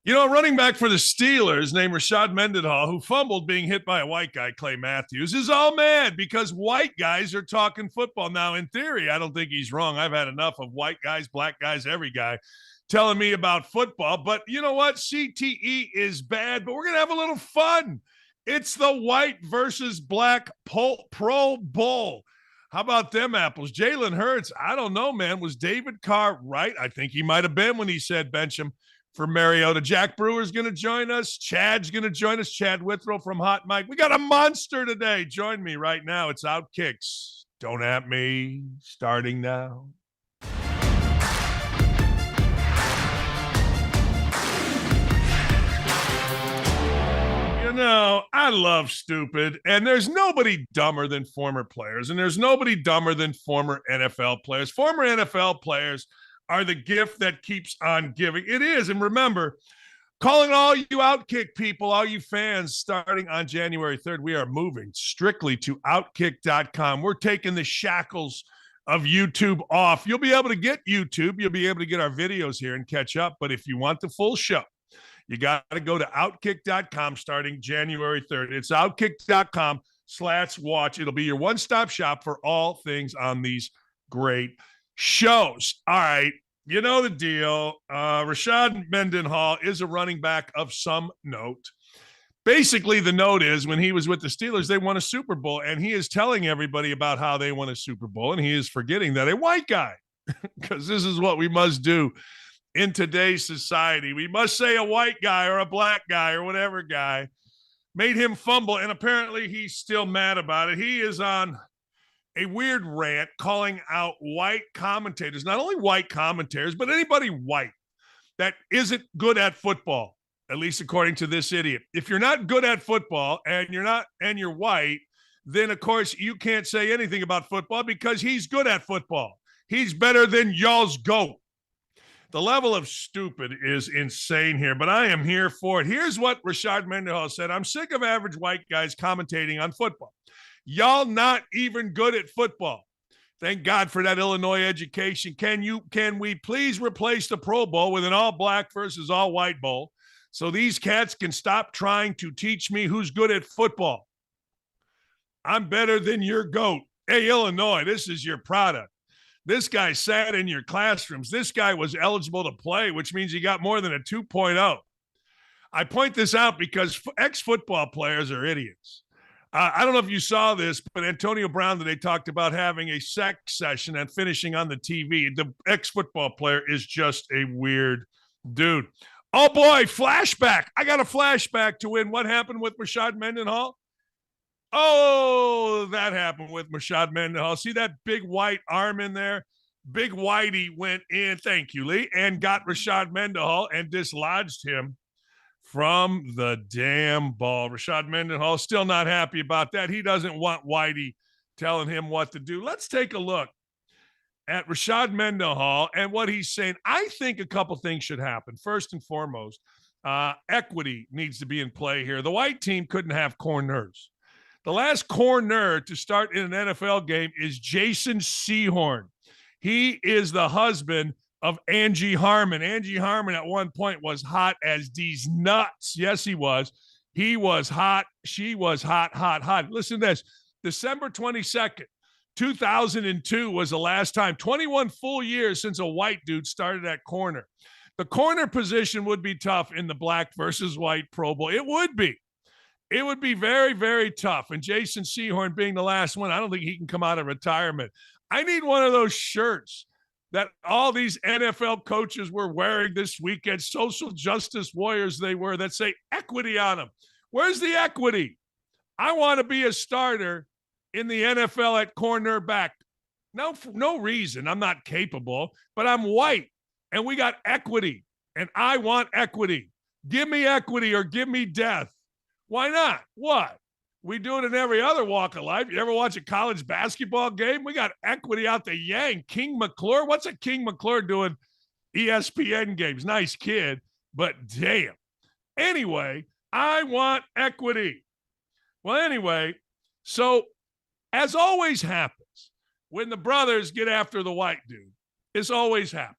Running back for the Steelers named Rashard Mendenhall, who fumbled being hit by a white guy, Clay Matthews, is all mad because white guys are talking football. Now, in theory, I don't think he's wrong. I've had enough of white guys, black guys, every guy telling me about football. But you know what? CTE is bad, but we're going to have a little fun. It's the white versus black Pro Bowl. How about them apples? Jalen Hurts, I don't know, man. Was David Carr right? I think he might have been when he said bench him for Mariota. Jack Brewer's going to join us. Chad's going to join us. Chad Withrow from Hot Mike. We got a monster today. Join me right now. It's OutKicks. Don't at me. Starting now. I love stupid, and there's nobody dumber than former players, and there's nobody dumber than former NFL players. Former NFL players are the gift that keeps on giving. It is. And remember, calling all you OutKick people, all you fans, starting on January 3rd, we are moving strictly to OutKick.com. We're taking the shackles of YouTube off. You'll be able to get YouTube. You'll be able to get our videos here and catch up. But if you want the full show, you got to go to OutKick.com starting January 3rd. It's OutKick.com/watch. It'll be your one-stop shop for all things on these great shows. All right. You know the deal. Rashard Mendenhall is a running back of some note. Basically, the note is when he was with the Steelers, they won a Super Bowl, and he is telling everybody about how they won a Super Bowl, and he is forgetting that a white guy, because this is what we must do in today's society. We must say a white guy or a black guy or whatever guy made him fumble, and apparently he's still mad about it. He is on a weird rant calling out white commentators, not only white commentators, but anybody white that isn't good at football, at least according to this idiot. If you're not good at football and you're white, then of course you can't say anything about football because he's good at football. He's better than y'all's GOAT. The level of stupid is insane here, but I am here for it. Here's what Rashard Mendenhall said. I'm sick of average white guys commentating on football. Y'all not even good at football. Thank God for that Illinois education. Can we please replace the Pro Bowl with an all black versus all white bowl so these cats can stop trying to teach me who's good at football? I'm better than your GOAT. Hey, Illinois, this is your product. This guy sat in your classrooms. This guy was eligible to play, which means he got more than a 2.0. I point this out because ex-football players are idiots. I don't know if you saw this, but Antonio Brown today talked about having a sex session and finishing on the TV. The ex-football player is just a weird dude. Oh, boy, flashback. I got a flashback to what happened with Rashard Mendenhall. Oh, that happened with Rashard Mendenhall. See that big white arm in there? Big Whitey went in, thank you, Lee, and got Rashard Mendenhall and dislodged him from the damn ball. Rashard Mendenhall still not happy about that. He doesn't want Whitey telling him what to do. Let's take a look at Rashard Mendenhall and what he's saying. I think a couple things should happen. First and foremost, equity needs to be in play here. The white team couldn't have corners. The last corner to start in an NFL game is Jason Sehorn. He is the husband of Angie Harmon. Angie Harmon at one point was hot as these nuts. Yes, he was. He was hot. She was hot, hot, hot. Listen to this. December 22nd, 2002 was the last time. 21 full years since a white dude started at corner. The corner position would be tough in the black versus white Pro Bowl. It would be. It would be very, very tough. And Jason Sehorn being the last one, I don't think he can come out of retirement. I need one of those shirts that all these NFL coaches were wearing this weekend, social justice warriors they were, that say equity on them. Where's the equity? I want to be a starter in the NFL at cornerback. No, for no reason. I'm not capable, but I'm white, and we got equity, and I want equity. Give me equity or give me death. Why not? What? We do it in every other walk of life. You ever watch a college basketball game? We got equity out the yang. King McClure. What's a King McClure doing ESPN games? Nice kid, but damn. Anyway, I want equity. Well, anyway, so as always happens, when the brothers get after the white dude, this always happens.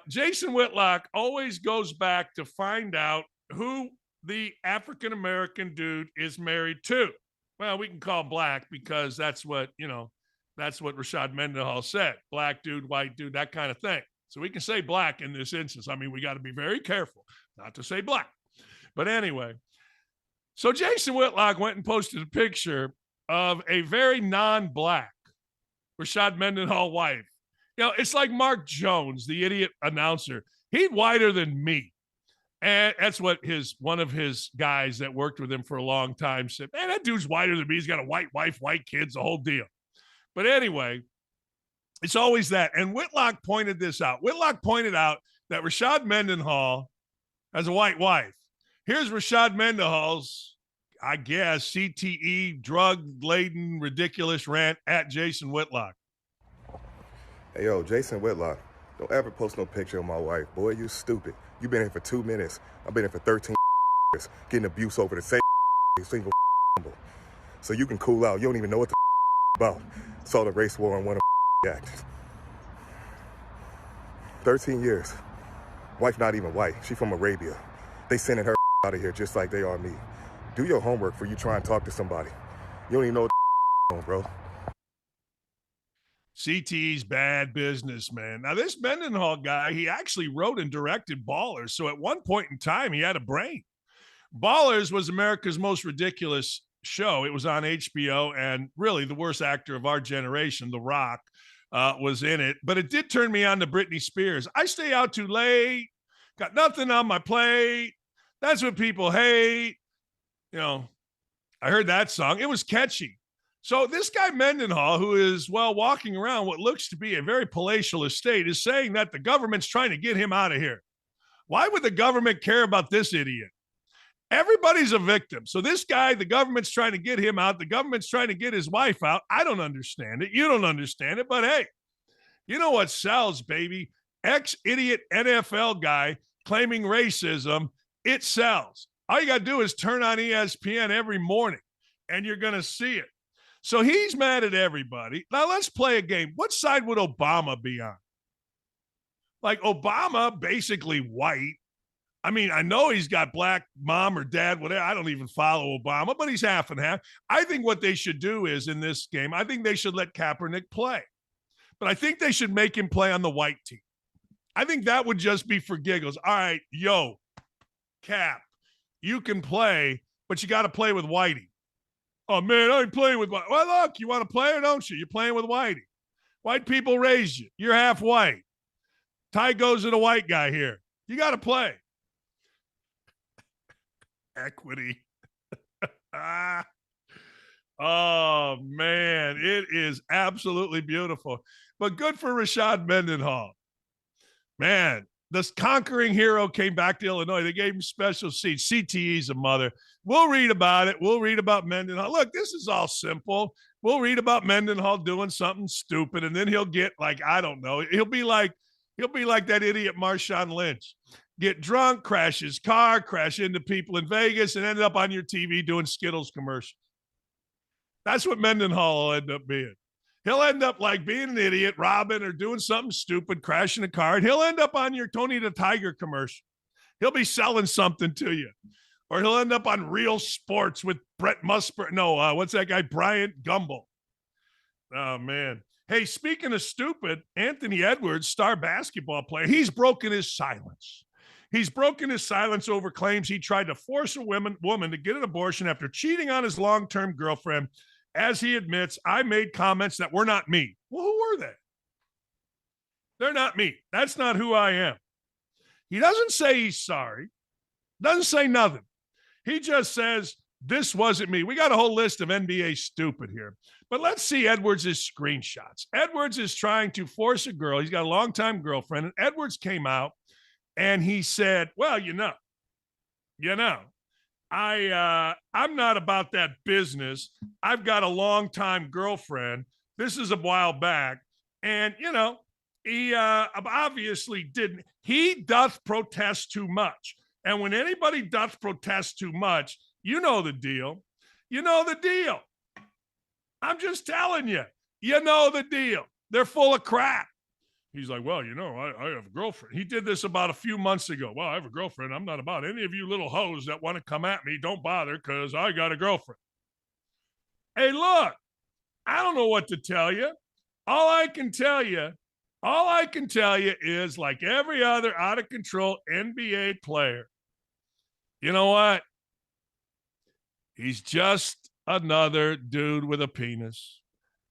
Jason Whitlock always goes back to find out who the African-American dude is married to. Well, we can call black because that's what Rashard Mendenhall said. Black dude, white dude, that kind of thing. So we can say black in this instance. I mean, we got to be very careful not to say black. But anyway, so Jason Whitlock went and posted a picture of a very non-black Rashard Mendenhall wife. It's like Mark Jones, the idiot announcer. He's whiter than me. And that's what one of his guys that worked with him for a long time said. Man, that dude's whiter than me. He's got a white wife, white kids, the whole deal. But anyway, it's always that. And Whitlock pointed this out. Whitlock pointed out that Rashard Mendenhall has a white wife. Here's Rashard Mendenhall's, I guess, CTE, drug-laden, ridiculous rant at Jason Whitlock. Hey, yo, Jason Whitlock, don't ever post no picture of my wife. Boy, you stupid. You been here for 2 minutes. I've been here for 13 years, getting abuse over the same single number. So you can cool out. You don't even know what the about. Saw the race war and won a act. 13 years. Wife not even white. She from Arabia. They sending her out of here just like they are me. Do your homework before you try and talk to somebody. You don't even know what bro. CT's bad business, man. Now, this Mendenhall guy, he actually wrote and directed Ballers. So at one point in time, he had a brain. Ballers was America's most ridiculous show. It was on HBO, and really the worst actor of our generation, The Rock, was in it. But it did turn me on to Britney Spears. I stay out too late, got nothing on my plate. That's what people hate. I heard that song. It was catchy. So this guy Mendenhall, who is, walking around what looks to be a very palatial estate, is saying that the government's trying to get him out of here. Why would the government care about this idiot? Everybody's a victim. So this guy, the government's trying to get him out. The government's trying to get his wife out. I don't understand it. You don't understand it. But hey, you know what sells, baby? Ex-idiot NFL guy claiming racism. It sells. All you got to do is turn on ESPN every morning, and you're going to see it. So he's mad at everybody. Now let's play a game. What side would Obama be on? Like Obama, basically white. I mean, I know he's got black mom or dad, whatever. I don't even follow Obama, but he's half and half. I think what they should do is in this game, I think they should let Kaepernick play. But I think they should make him play on the white team. I think that would just be for giggles. All right, yo, Cap, you can play, but you got to play with Whitey. Oh, man, I ain't playing with Whitey. Well, look, you want to play or don't you? You're playing with Whitey. White people raised you. You're half white. Tie goes to the white guy here. You got to play. Equity. Oh, man, it is absolutely beautiful. But good for Rashard Mendenhall. Man, this conquering hero came back to Illinois. They gave him special seats. CTE's a mother. We'll read about it. We'll read about Mendenhall. Look, this is all simple. We'll read about Mendenhall doing something stupid, and then he'll get like, I don't know. He'll be like that idiot Marshawn Lynch. Get drunk, crash his car, crash into people in Vegas, and end up on your TV doing Skittles commercials. That's what Mendenhall will end up being. He'll end up like being an idiot, robbing or doing something stupid, crashing a car, and he'll end up on your Tony the Tiger commercial. He'll be selling something to you. Or he'll end up on Real Sports with Brett Musburger. No, what's that guy? Bryant Gumbel. Oh, man. Hey, speaking of stupid, Anthony Edwards, star basketball player, he's broken his silence. He's broken his silence over claims he tried to force a woman to get an abortion after cheating on his long-term girlfriend. As he admits, I made comments that were not me. Well, who were they? They're not me. That's not who I am. He doesn't say he's sorry. Doesn't say nothing. He just says, this wasn't me. We got a whole list of NBA stupid here. But let's see Edwards' screenshots. Edwards is trying to force a girl. He's got a longtime girlfriend. And Edwards came out and he said, well, I'm not about that business. I've got a longtime girlfriend. This is a while back. And, he obviously didn't. He doth protest too much. And when anybody doth protest too much, you know the deal. You know the deal. I'm just telling you. You know the deal. They're full of crap. He's like, well, I have a girlfriend. He did this about a few months ago. Well, I have a girlfriend. I'm not about any of you little hoes that want to come at me. Don't bother because I got a girlfriend. Hey, look, I don't know what to tell you. All I can tell you is like every other out of control NBA player, you know what? He's just another dude with a penis.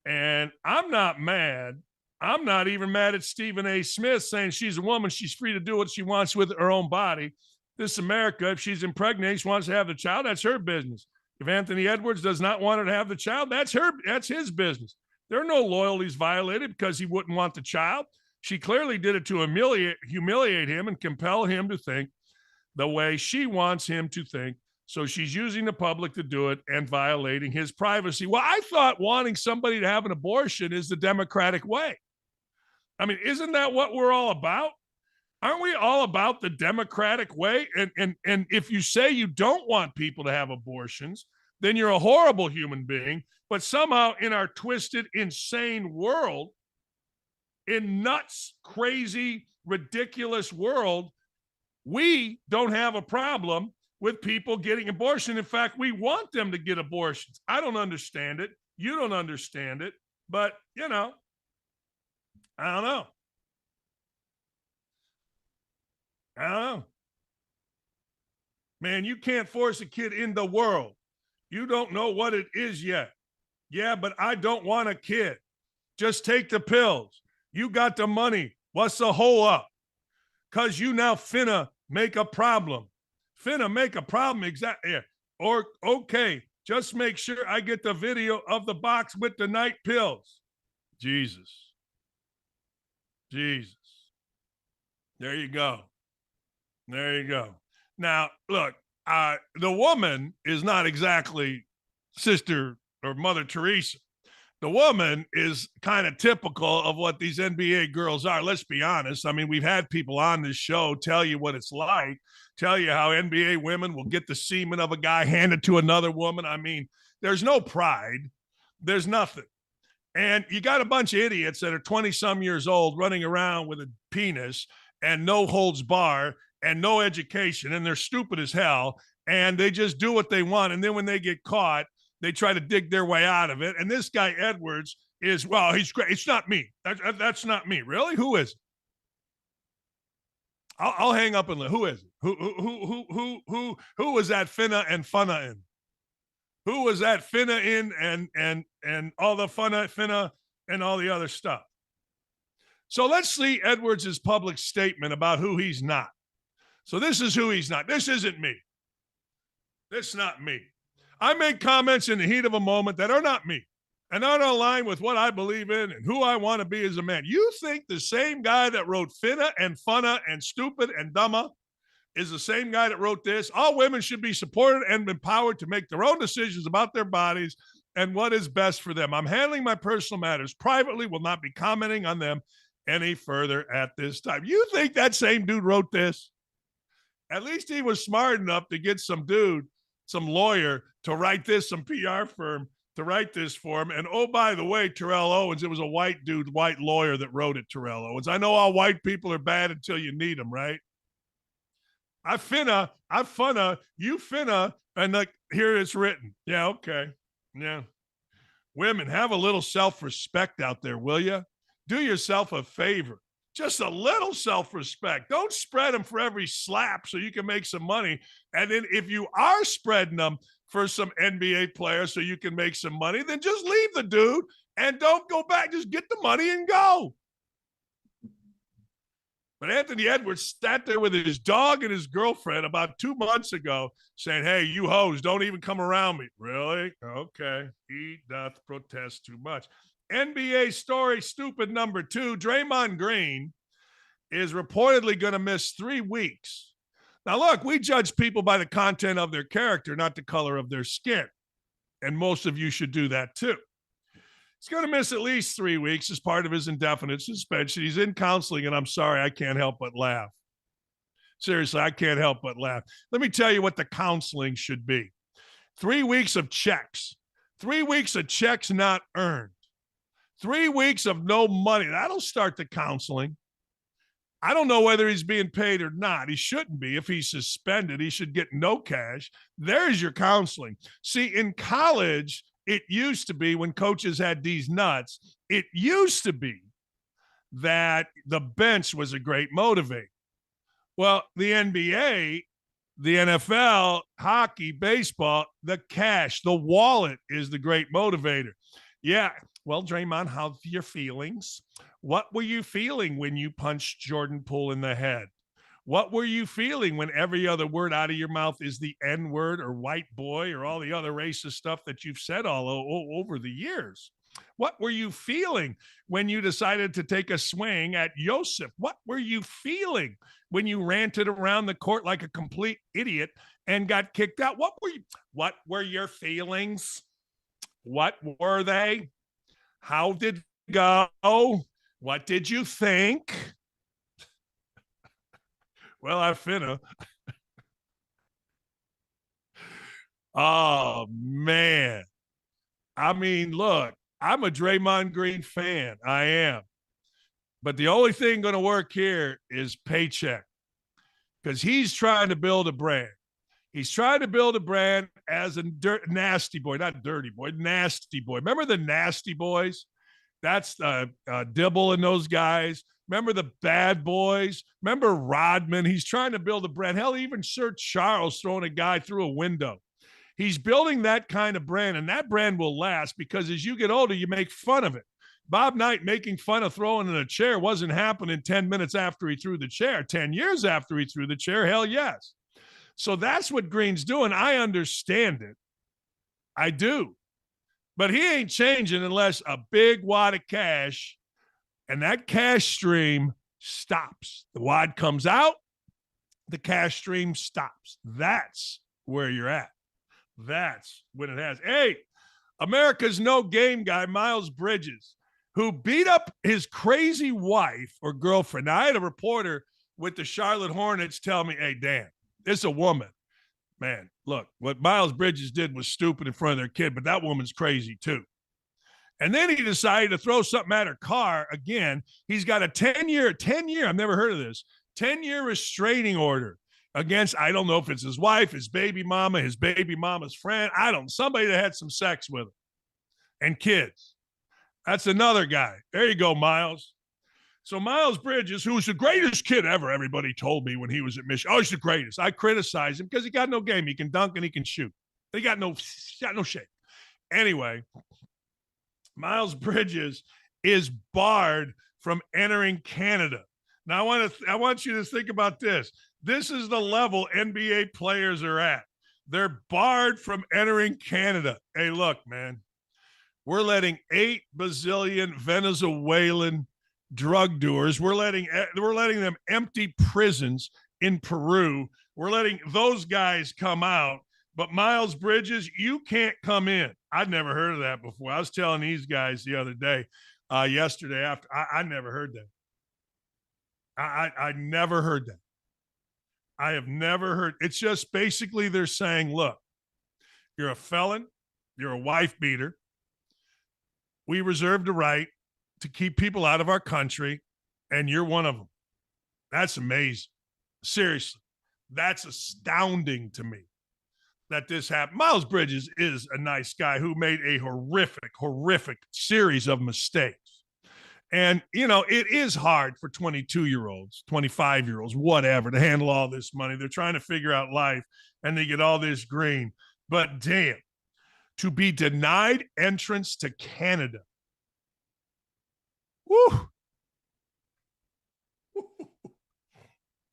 And I'm not mad. I'm not even mad at Stephen A. Smith saying she's a woman. She's free to do what she wants with her own body. This America, if she's impregnated, she wants to have the child, that's her business. If Anthony Edwards does not want her to have the child, that's his business. There are no loyalties violated because he wouldn't want the child. She clearly did it to humiliate him and compel him to think the way she wants him to think. So she's using the public to do it and violating his privacy. Well, I thought wanting somebody to have an abortion is the democratic way. I mean, isn't that what we're all about? Aren't we all about the democratic way? And if you say you don't want people to have abortions, then you're a horrible human being. But somehow in our twisted, insane world, in nuts, crazy, ridiculous world, we don't have a problem with people getting abortion. In fact, we want them to get abortions. I don't understand it. You don't understand it. But, I don't know. Man, you can't force a kid in the world. You don't know what it is yet. Yeah, but I don't want a kid. Just take the pills. You got the money. What's the hole up? Because you now finna make a problem. Finna make a problem. Exactly. Yeah. Or, okay, just make sure I get the video of the box with the night pills. Jesus. There you go. Now, look, the woman is not exactly Sister or Mother Teresa. The woman is kind of typical of what these NBA girls are. Let's be honest. I mean, we've had people on this show tell you what it's like, tell you how NBA women will get the semen of a guy handed to another woman. I mean, there's no pride. There's nothing. And you got a bunch of idiots that are 20-some years old running around with a penis and no holds bar and no education, and they're stupid as hell, and they just do what they want. And then when they get caught, they try to dig their way out of it. And this guy Edwards is, well, he's great. It's not me. That's not me. Really? Who is it? I'll hang up and look. Who is it? Who was that finna and funna in? Who was that finna in and all the finna and all the other stuff? So let's see Edwards' public statement about who he's not. So this is who he's not. This isn't me. This is not me. I make comments in the heat of a moment that are not me and aren't aligned with what I believe in and who I want to be as a man. You think the same guy that wrote finna and funna and stupid and dumma is the same guy that wrote this? All women should be supported and empowered to make their own decisions about their bodies and what is best for them. I'm handling my personal matters privately, will not be commenting on them any further at this time. You think that same dude wrote this? At least he was smart enough to get some dude, some lawyer to write this, some PR firm to write this for him. And oh, by the way, Terrell Owens, it was a white dude, white lawyer that wrote it, Terrell Owens. I know all white people are bad until you need them, right? I funna, you finna, and like here it's written. Yeah, okay. Yeah. Women, have a little self-respect out there, will you? Do yourself a favor. Just a little self-respect. Don't spread them for every slap so you can make some money. And then if you are spreading them for some NBA players so you can make some money, then just leave the dude and don't go back. Just get the money and go. But Anthony Edwards sat there with his dog and his girlfriend about 2 months ago saying, hey, you hoes, don't even come around me. Really? Okay. He doth protest too much. NBA story stupid number 2, Draymond Green is reportedly going to miss 3 weeks. Now, look, we judge people by the content of their character, not the color of their skin. And most of you should do that too. He's going to miss at least 3 weeks as part of his indefinite suspension. He's in counseling, and I'm sorry, I can't help but laugh. Seriously, I can't help but laugh. Let me tell you what the counseling should be. 3 weeks of checks. 3 weeks of checks not earned. 3 weeks of no money. That'll start the counseling. I don't know whether he's being paid or not. He shouldn't be. If he's suspended, he should get no cash. There's your counseling. See, in college, it used to be when coaches had these nuts, it used to be that the bench was a great motivator. Well, the NBA, the NFL, hockey, baseball, the cash, the wallet is the great motivator. Yeah. Well, Draymond, how's your feelings? What were you feeling when you punched Jordan Poole in the head? What were you feeling when every other word out of your mouth is the N-word or white boy or all the other racist stuff that you've said all over the years? What were you feeling when you decided to take a swing at Yosef? What were you feeling when you ranted around the court like a complete idiot and got kicked out? What were your feelings? What were they? How did it go? What did you think? Well, I finna. Oh, man. I mean, look, I'm a Draymond Green fan. I am. But the only thing going to work here is paycheck, because he's trying to build a brand. He's trying to build a brand as a nasty boy, not dirty boy, nasty boy. Remember the Nasty Boys? That's Dibble and those guys. Remember the Bad Boys? Remember Rodman? He's trying to build a brand. Hell, even Sir Charles throwing a guy through a window. He's building that kind of brand, and that brand will last because as you get older, you make fun of it. Bob Knight making fun of throwing in a chair wasn't happening 10 minutes after he threw the chair. 10 years after he threw the chair, hell yes. So that's what Green's doing. I understand it. I do. But he ain't changing unless a big wad of cash and that cash stream stops. The wad comes out, the cash stream stops. That's where you're at. That's when it has. Hey, America's no game guy, Miles Bridges, who beat up his crazy wife or girlfriend. Now, I had a reporter with the Charlotte Hornets tell me, hey, Dan, it's a woman. Man, look, what Miles Bridges did was stupid in front of their kid, but that woman's crazy too. And then he decided to throw something at her car again. He's got a 10-year, I've never heard of this, 10-year restraining order against, I don't know if it's his wife, his baby mama's friend. I don't know, somebody that had some sex with him and kids. That's another guy. There you go, Miles. So Miles Bridges, who was the greatest kid ever, everybody told me when he was at Michigan. Oh, he's the greatest. I criticize him because he got no game. He can dunk and he can shoot. He got no shape. Anyway, Miles Bridges is barred from entering Canada. Now, I want you to think about this. This is the level NBA players are at. They're barred from entering Canada. Hey, look, man, we're letting 8 bazillion Venezuelan drug doers. We're letting them empty prisons in Peru. We're letting those guys come out. But Miles Bridges, you can't come in. I'd never heard of that before. I was telling these guys the other day, yesterday after. I never heard that. I never heard that. I have never heard. It's just basically they're saying, look, you're a felon. You're a wife beater. We reserve the right to keep people out of our country, and you're one of them. That's amazing. Seriously, that's astounding to me that this happened. Miles Bridges is a nice guy who made a horrific series of mistakes. And, you know, it is hard for 22-year-olds, 25-year-olds, whatever, to handle all this money. They're trying to figure out life, and they get all this green. But damn, to be denied entrance to Canada. Woo!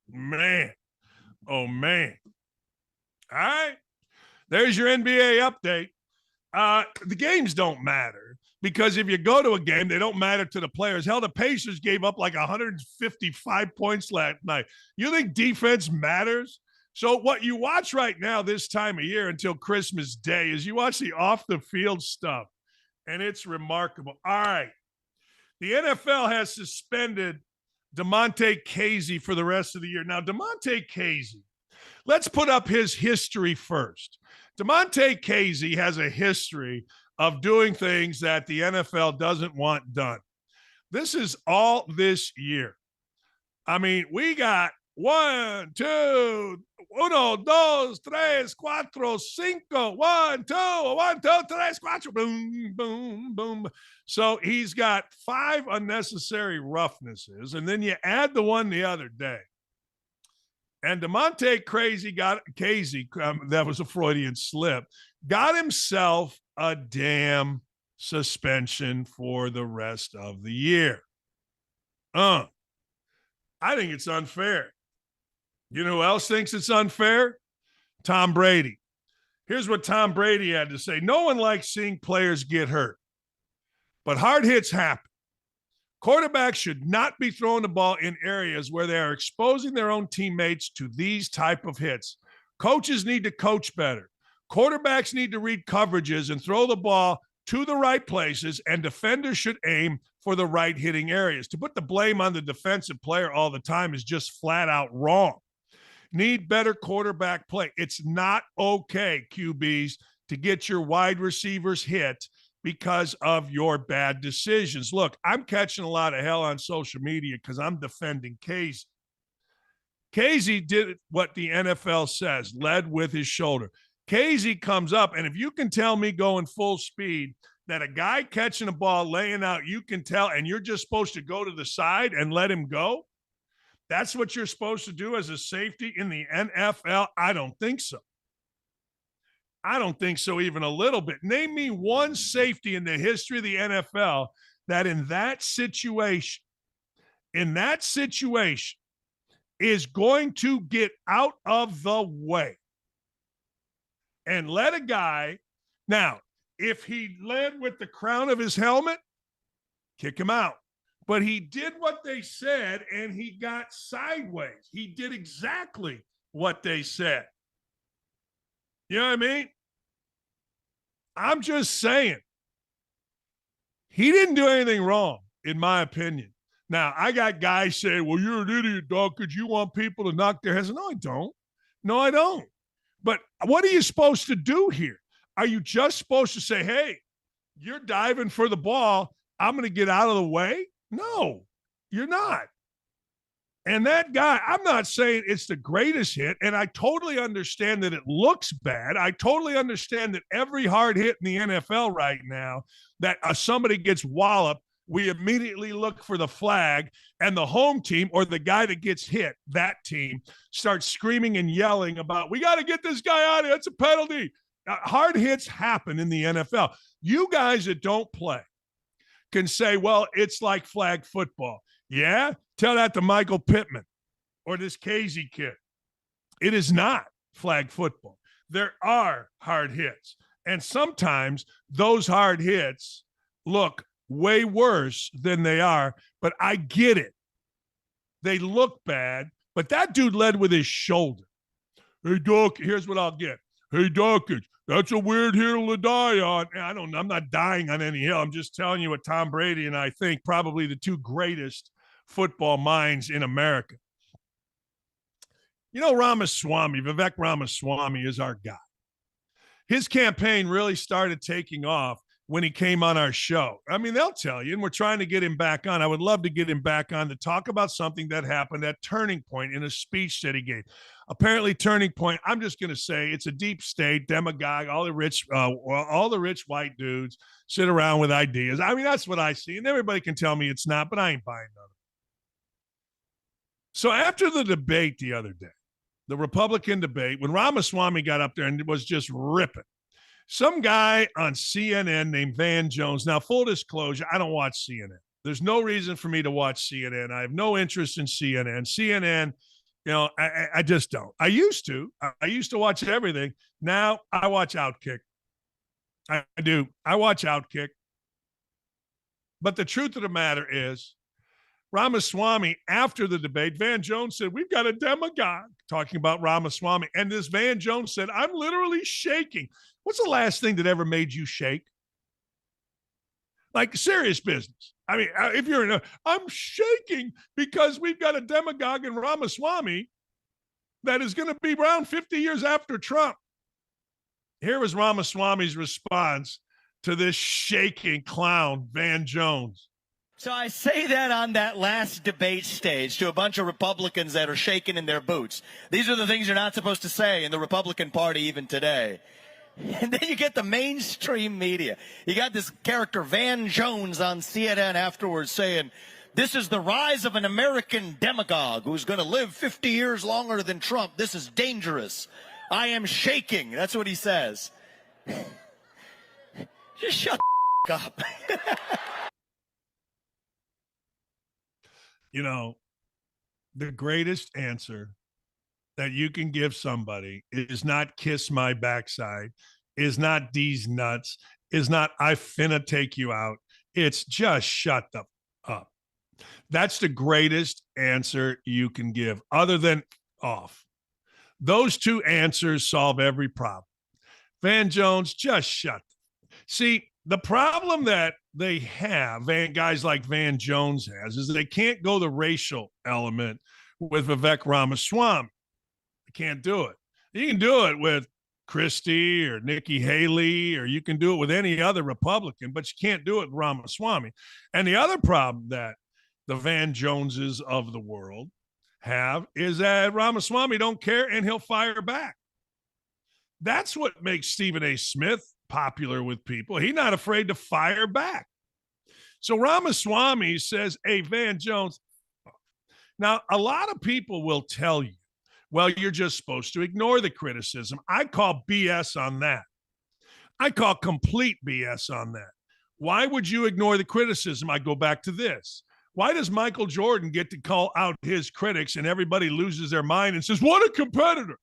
Man. Oh, man. All right. There's your NBA update. The games don't matter because if you go to a game, they don't matter to the players. Hell, the Pacers gave up like 155 points last night. You think defense matters? So what you watch right now this time of year until Christmas Day is you watch the off-the-field stuff, and it's remarkable. All right. The NFL has suspended Damontae Kazee for the rest of the year. Now, Damontae Kazee, let's put up his history first. Damontae Kazee has a history of doing things that the NFL doesn't want done. This is all this year. I mean, we got 1, 2, 1, 2, 3, 4, 5. 1, 2, 1, 2, 3, 4. Boom, boom, boom. So he's got 5 unnecessary roughnesses, and then you add the one the other day. And Damontae Kazee, that was a Freudian slip, got himself a damn suspension for the rest of the year. I think it's unfair. You know who else thinks it's unfair? Tom Brady. Here's what Tom Brady had to say. No one likes seeing players get hurt, but hard hits happen. Quarterbacks should not be throwing the ball in areas where they are exposing their own teammates to these type of hits. Coaches need to coach better. Quarterbacks need to read coverages and throw the ball to the right places, and defenders should aim for the right hitting areas. To put the blame on the defensive player all the time is just flat out wrong. Need better quarterback play. It's not okay, QBs, to get your wide receivers hit because of your bad decisions. Look, I'm catching a lot of hell on social media because I'm defending Kazee. Kazee did what the NFL says, led with his shoulder. Kazee comes up, and if you can tell me going full speed that a guy catching a ball, laying out, you can tell, and you're just supposed to go to the side and let him go, that's what you're supposed to do as a safety in the NFL? I don't think so. I don't think so even a little bit. Name me one safety in the history of the NFL that in that situation, is going to get out of the way and let a guy. Now, if he led with the crown of his helmet, kick him out. But he did what they said, and he got sideways. He did exactly what they said. You know what I mean? I'm just saying. He didn't do anything wrong, in my opinion. Now, I got guys saying, well, you're an idiot, dog, because you want people to knock their heads. No, I don't. No, I don't. But what are you supposed to do here? Are you just supposed to say, hey, you're diving for the ball, I'm going to get out of the way? No, you're not. And that guy, I'm not saying it's the greatest hit, and I totally understand that it looks bad. I totally understand that every hard hit in the NFL right now, that somebody gets walloped, we immediately look for the flag, and the home team or the guy that gets hit, that team, starts screaming and yelling about, we got to get this guy out of here. It's a penalty. Hard hits happen in the NFL. You guys that don't play can say, well, it's like flag football. Yeah? Tell that to Michael Pittman or this Kazee kid. It is not flag football. There are hard hits. And sometimes those hard hits look way worse than they are, but I get it. They look bad, but that dude led with his shoulder. Hey, Doc, here's what I'll get. Hey, Dakich, that's a weird hill to die on. I don't know. I'm not dying on any hill. I'm just telling you what Tom Brady and I think probably the two greatest football minds in America. You know, Vivek Ramaswamy is our guy. His campaign really started taking off when he came on our show. I mean, they'll tell you, and we're trying to get him back on. I would love to get him back on to talk about something that happened at Turning Point in a speech that he gave. Apparently, Turning Point, I'm just going to say it's a deep state demagogue. All the rich white dudes sit around with ideas. I mean, that's what I see, and everybody can tell me it's not, but I ain't buying none of it. So after the debate the other day, the Republican debate, when Ramaswamy got up there and was just ripping, some guy on CNN named Van Jones. Now, full disclosure, I don't watch CNN. There's no reason for me to watch CNN. I have no interest in CNN. CNN, you know, I just don't. I used to watch everything. Now I watch OutKick. I do. I watch OutKick. But the truth of the matter is, Ramaswamy, after the debate, Van Jones said, we've got a demagogue, talking about Ramaswamy. And this Van Jones said, I'm literally shaking. What's the last thing that ever made you shake? Like serious business. I mean, if you're I'm shaking because we've got a demagogue in Ramaswamy that is going to be around 50 years after Trump. Here was Ramaswamy's response to this shaking clown, Van Jones. So I say that on that last debate stage to a bunch of Republicans that are shaking in their boots. These are the things you're not supposed to say in the Republican Party even today. And then you get the mainstream media. You got this character, Van Jones, on CNN afterwards saying, this is the rise of an American demagogue who's going to live 50 years longer than Trump. This is dangerous. I am shaking. That's what he says. Just shut the up. You know, the greatest answer that you can give somebody is not kiss my backside, is not these nuts, is not I finna take you out. It's just shut the up. That's the greatest answer you can give other than off. Those two answers solve every problem. Van Jones, just shut. See, the problem that they have, guys like Van Jones has, is they can't go the racial element with Vivek Ramaswamy. They can't do it. You can do it with Christie or Nikki Haley, or you can do it with any other Republican, but you can't do it with Ramaswamy. And the other problem that the Van Joneses of the world have is that Ramaswamy don't care and he'll fire back. That's what makes Stephen A. Smith popular with people. He's not afraid to fire back. So Ramaswamy says, hey, Van Jones. Now, a lot of people will tell you, well, you're just supposed to ignore the criticism. I call BS on that. I call complete BS on that. Why would you ignore the criticism? I go back to this. Why does Michael Jordan get to call out his critics and everybody loses their mind and says, what a competitor?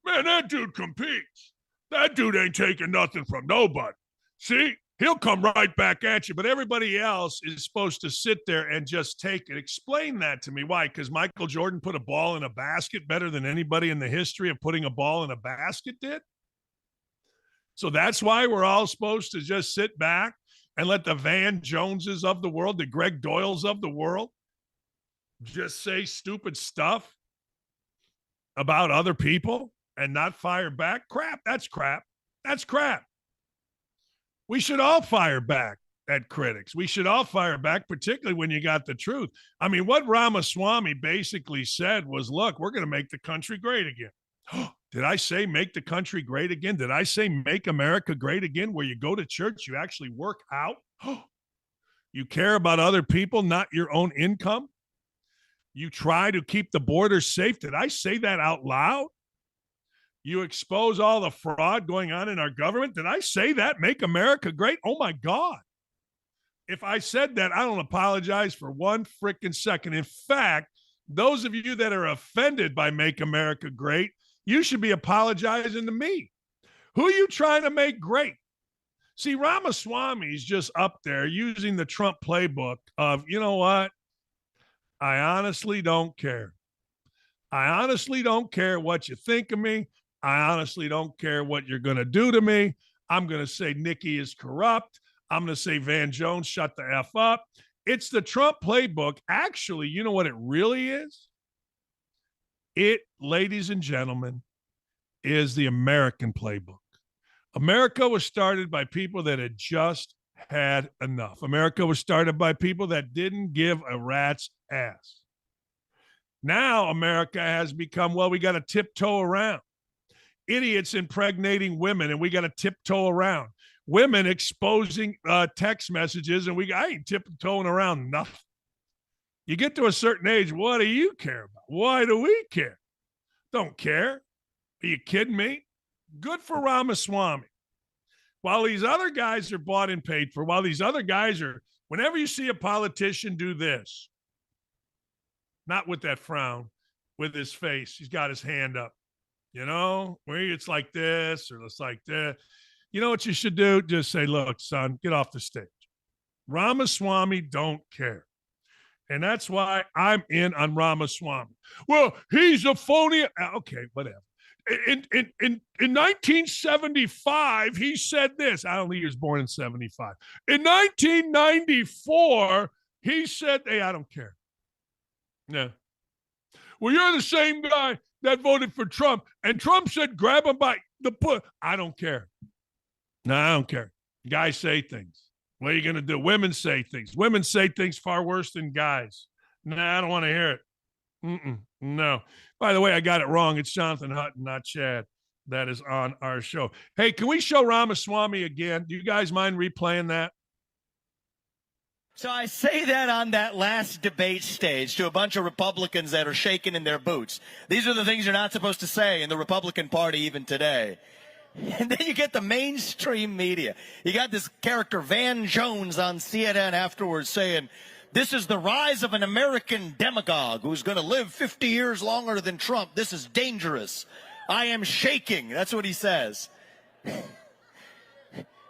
Man, that dude competes. That dude ain't taking nothing from nobody. See, he'll come right back at you, but everybody else is supposed to sit there and just take it. Explain that to me. Why? Because Michael Jordan put a ball in a basket better than anybody in the history of putting a ball in a basket did? So that's why we're all supposed to just sit back and let the Van Joneses of the world, the Greg Doyles of the world, just say stupid stuff about other people and not fire back? Crap. That's crap. That's crap. We should all fire back at critics. We should all fire back, particularly when you got the truth. I mean, what Ramaswamy basically said was, look, we're going to make the country great again. Did I say make the country great again? Did I say make America great again, where you go to church, you actually work out? You care about other people, not your own income? You try to keep the border safe. Did I say that out loud? You expose all the fraud going on in our government. Did I say that? Make America great? Oh, my God. If I said that, I don't apologize for one freaking second. In fact, those of you that are offended by Make America Great, you should be apologizing to me. Who are you trying to make great? See, Ramaswamy's just up there using the Trump playbook of, you know what? I honestly don't care. I honestly don't care what you think of me. I honestly don't care what you're going to do to me. I'm going to say Nikki is corrupt. I'm going to say Van Jones, shut the F up. It's the Trump playbook. Actually, you know what it really is? It, ladies and gentlemen, is the American playbook. America was started by people that had just had enough. America was started by people that didn't give a rat's ass. Now America has become, well, we got to tiptoe around. Idiots impregnating women, and we got to tiptoe around. Women exposing text messages, and I ain't tiptoeing around nothing. You get to a certain age, what do you care about? Why do we care? Don't care. Are you kidding me? Good for Ramaswamy. While these other guys are bought and paid for, while these other guys are, whenever you see a politician do this, not with that frown, with his face, he's got his hand up, you know, where it's like this or it's like that. You know what you should do? Just say, look, son, get off the stage. Ramaswamy don't care. And that's why I'm in on Ramaswamy. Well, he's a phony. Okay, whatever. In 1975, he said this. I don't think he was born in 75. In 1994, he said, hey, I don't care. No. Well, you're the same guy that voted for Trump. And Trump said, grab him by the foot. I don't care. No, I don't care. Guys say things. What are you going to do? Women say things. Women say things far worse than guys. Nah, I don't want to hear it. No. By the way, I got it wrong. It's Jonathan Hutton, not Chad. That is on our show. Hey, can we show Ramaswamy again? Do you guys mind replaying that? So I say that on that last debate stage to a bunch of Republicans that are shaking in their boots. These are the things you're not supposed to say in the Republican Party even today. And then you get the mainstream media. You got this character, Van Jones, on CNN afterwards saying, this is the rise of an American demagogue who's going to live 50 years longer than Trump. This is dangerous. I am shaking. That's what he says.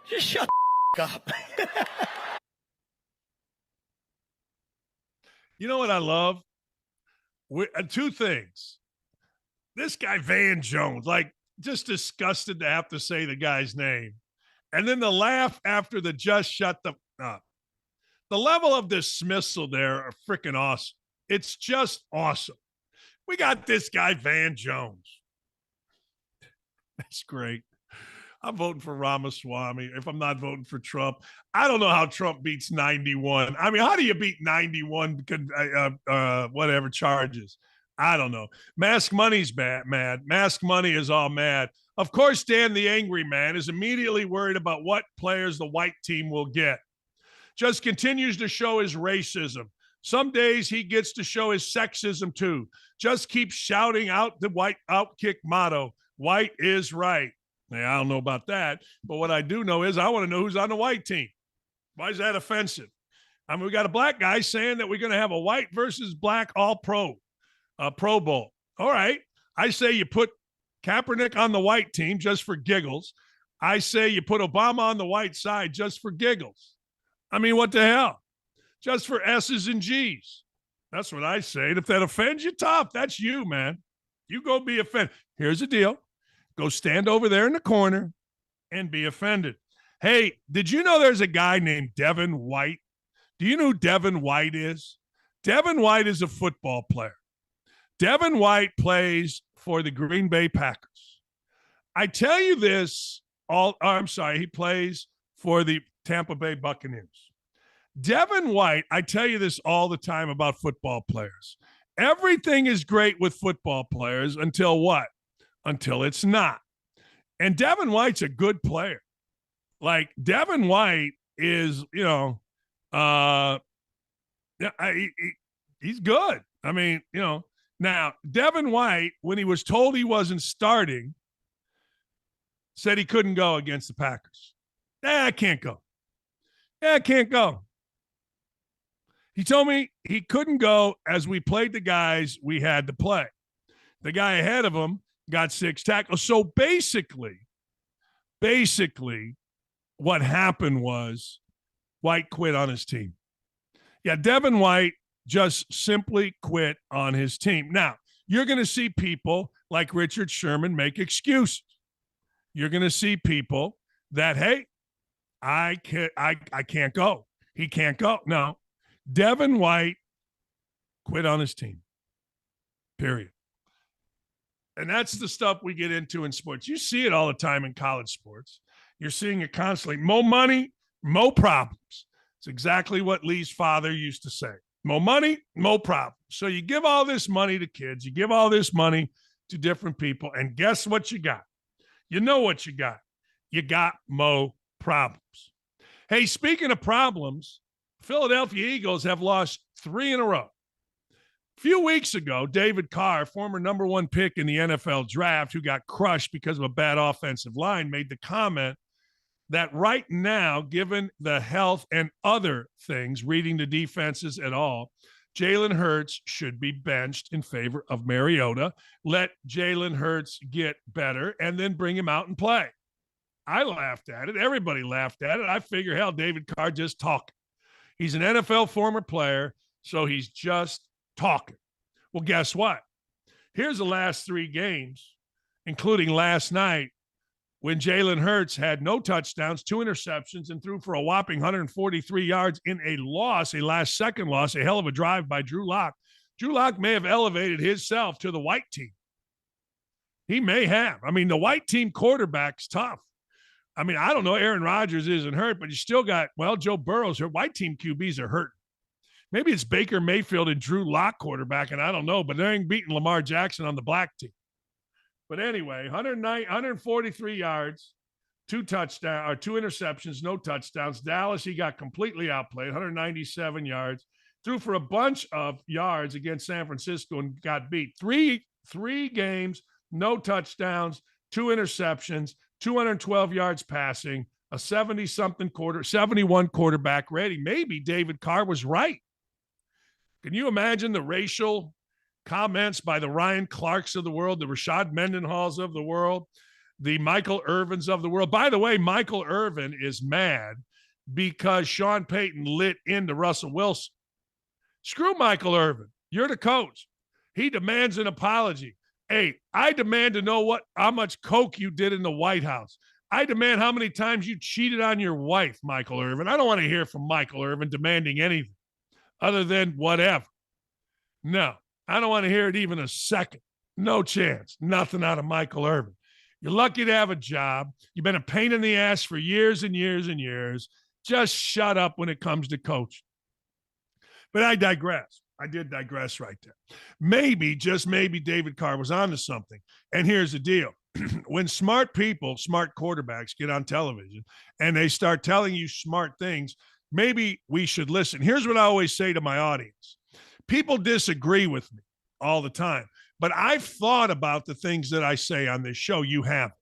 Just shut the up. You know what I love? Two things. This guy, Van Jones, like, just disgusted to have to say the guy's name. And then the laugh after the just shut the up. The level of dismissal there are freaking awesome. It's just awesome. We got this guy, Van Jones. That's great. I'm voting for Ramaswamy if I'm not voting for Trump. I don't know how Trump beats 91. I mean, how do you beat 91 whatever charges? I don't know. Mask Money's mad. Mask Money is all mad. Of course, Dan the Angry Man is immediately worried about what players the white team will get. Just continues to show his racism. Some days he gets to show his sexism too. Just keeps shouting out the white OutKick motto, white is right. Now, I don't know about that, but what I do know is I want to know who's on the white team. Why is that offensive? I mean, we got a black guy saying that we're going to have a white versus black all-pro. Pro Bowl. All right. I say you put Kaepernick on the white team just for giggles. I say you put Obama on the white side just for giggles. I mean, what the hell? Just for S's and G's. That's what I say. And if that offends you, tough. That's you, man. You go be offended. Here's the deal. Go stand over there in the corner and be offended. Hey, did you know there's a guy named Devin White? Do you know who Devin White is? Devin White is a football player. Devin White plays for the Green Bay Packers. I tell you this, he plays for the Tampa Bay Buccaneers. Devin White, I tell you this all the time about football players. Everything is great with football players until what? Until it's not. And Devin White's a good player. Like, Devin White is, he's good. I mean, now, Devin White, when he was told he wasn't starting, said he couldn't go against the Packers. I can't go. I can't go. He told me he couldn't go as we played the guys we had to play. The guy ahead of him got 6 tackles. So basically, what happened was White quit on his team. Yeah, Devin White just simply quit on his team. Now, you're going to see people like Richard Sherman make excuses. You're going to see people that, hey, I can't go. He can't go. No, Devin White quit on his team, period. And that's the stuff we get into in sports. You see it all the time in college sports. You're seeing it constantly. More money, more problems. It's exactly what Lee's father used to say. More money, more problems. So you give all this money to kids. You give all this money to different people. And guess what you got? You know what you got. You got more problems. Hey, speaking of problems, Philadelphia Eagles have lost 3 in a row. A few weeks ago, David Carr, former number 1 pick in the NFL draft, who got crushed because of a bad offensive line, made the comment that right now, given the health and other things, reading the defenses at all, Jalen Hurts should be benched in favor of Mariota. Let Jalen Hurts get better and then bring him out and play. I laughed at it. Everybody laughed at it. I figure, hell, David Carr just talking. He's an NFL former player, so he's just talking. Well, guess what? Here's the last 3 games, including last night, when Jalen Hurts had no touchdowns, 2 interceptions, and threw for a whopping 143 yards in a loss, a last-second loss, a hell of a drive by Drew Lock. Drew Lock may have elevated himself to the white team. He may have. I mean, the white team quarterback's tough. I mean, I don't know. Aaron Rodgers isn't hurt, but you still got, well, Joe Burrow's hurt. White team QBs are hurt. Maybe it's Baker Mayfield and Drew Lock quarterback, and I don't know, but they ain't beating Lamar Jackson on the black team. But anyway, 143 yards, 2 interceptions, no touchdowns. Dallas, he got completely outplayed, 197 yards. Threw for a bunch of yards against San Francisco and got beat. Three games, no touchdowns, 2 interceptions, 212 yards passing, a 71 quarterback rating. Maybe David Carr was right. Can you imagine the racial comments by the Ryan Clarks of the world, the Rashard Mendenhalls of the world, the Michael Irvins of the world? By the way, Michael Irvin is mad because Sean Payton lit into Russell Wilson. Screw Michael Irvin. You're the coach. He demands an apology. Hey, I demand to know how much coke you did in the White House. I demand how many times you cheated on your wife, Michael Irvin. I don't want to hear from Michael Irvin demanding anything other than whatever. No, I don't want to hear it even a second. No chance. Nothing out of Michael Irvin. You're lucky to have a job. You've been a pain in the ass for years and years and years. Just shut up when it comes to coaching. But I digress. I did digress right there. Maybe, just maybe, David Carr was onto something. And here's the deal. When smart people, smart quarterbacks get on television and they start telling you smart things, maybe we should listen. Here's what I always say to my audience. People disagree with me all the time, but I've thought about the things that I say on this show. You haven't.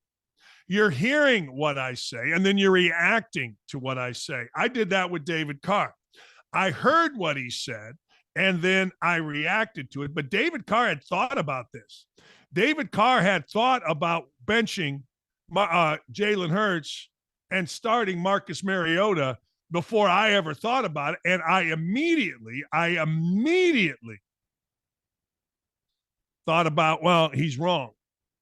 You're hearing what I say, and then you're reacting to what I say. I did that with David Carr. I heard what he said, and then I reacted to it. But David Carr had thought about this. David Carr had thought about benching Jalen Hurts and starting Marcus Mariota before I ever thought about it. And I immediately thought about, well, he's wrong.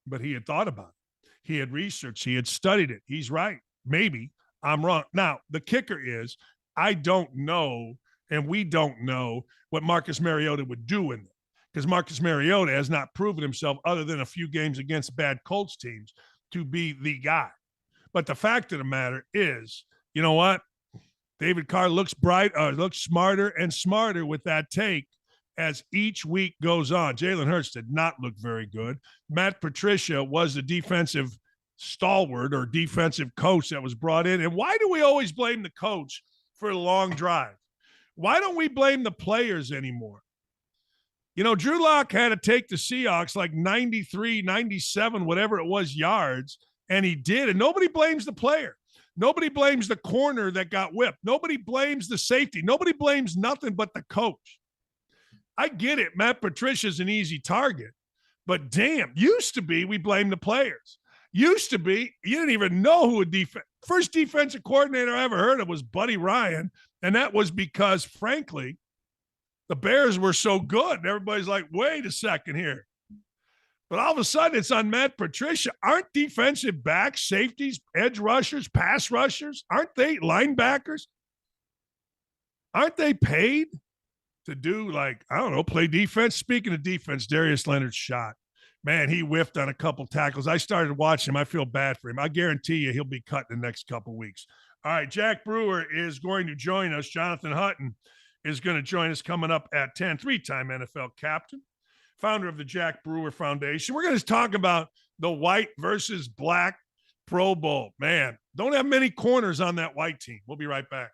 But he had thought about it. He had researched. He had studied it. He's right. Maybe I'm wrong. Now, the kicker is I don't know, and we don't know what Marcus Mariota would do in it, because Marcus Mariota has not proven himself, other than a few games against bad Colts teams, to be the guy. But the fact of the matter is, you know what? David Carr looks looks smarter and smarter with that take as each week goes on. Jalen Hurts did not look very good. Matt Patricia was the defensive stalwart or defensive coach that was brought in. And why do we always blame the coach for a long drive? Why don't we blame the players anymore? You know, Drew Lock had to take the Seahawks like 93, 97, whatever it was, yards, and he did. And nobody blames the player. Nobody blames the corner that got whipped. Nobody blames the safety. Nobody blames nothing but the coach. I get it. Matt Patricia's an easy target. But damn, used to be we blame the players. Used to be you didn't even know who a first defensive coordinator I ever heard of was Buddy Ryan. And that was because, frankly, the Bears were so good. Everybody's like, wait a second here. But all of a sudden, it's on Matt Patricia. Aren't defensive backs, safeties, edge rushers, pass rushers? Aren't they linebackers? Aren't they paid to do, like, I don't know, play defense? Speaking of defense, Darius Leonard's shot. Man, he whiffed on a couple tackles. I started watching him. I feel bad for him. I guarantee you he'll be cut in the next couple weeks. All right, Jack Brewer is going to join us. Jonathan Hutton is going to join us coming up at 10, 3-time NFL captain, founder of the Jack Brewer Foundation. We're going to talk about the white versus black Pro Bowl. Man, don't have many corners on that white team. We'll be right back.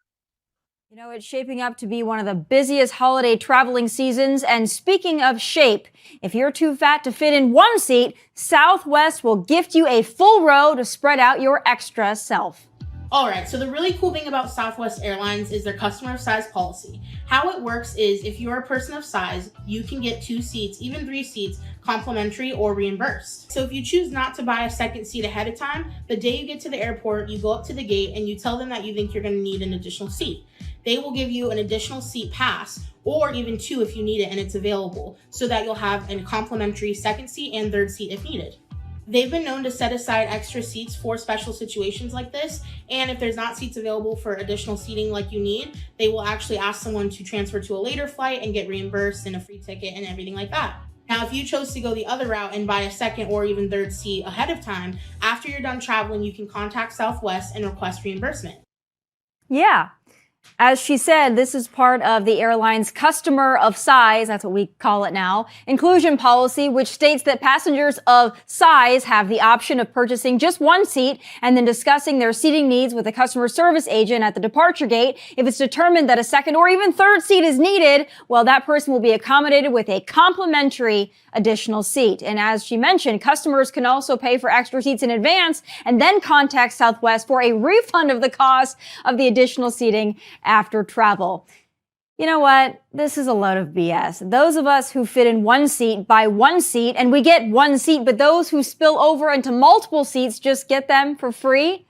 You know, it's shaping up to be one of the busiest holiday traveling seasons. And speaking of shape, if you're too fat to fit in one seat, Southwest will gift you a full row to spread out your extra self. All right, so the really cool thing about Southwest Airlines is their customer of size policy. How it works is if you're a person of size, you can get 2 seats, even 3 seats, complimentary or reimbursed. So if you choose not to buy a second seat ahead of time, the day you get to the airport, you go up to the gate and you tell them that you think you're gonna need an additional seat. They will give you an additional seat pass, or even 2 if you need it and it's available, so that you'll have a complimentary second seat and third seat if needed. They've been known to set aside extra seats for special situations like this, and if there's not seats available for additional seating like you need, they will actually ask someone to transfer to a later flight and get reimbursed and a free ticket and everything like that. Now, if you chose to go the other route and buy a second or even third seat ahead of time, after you're done traveling, you can contact Southwest and request reimbursement. Yeah. As she said, this is part of the airline's customer of size, that's what we call it now, inclusion policy, which states that passengers of size have the option of purchasing just one seat and then discussing their seating needs with a customer service agent at the departure gate. If it's determined that a second or even third seat is needed, well, that person will be accommodated with a complimentary additional seat. And as she mentioned, customers can also pay for extra seats in advance and then contact Southwest for a refund of the cost of the additional seating after travel. You know what? This is a load of BS. Those of us who fit in one seat buy one seat and we get one seat, but those who spill over into multiple seats just get them for free.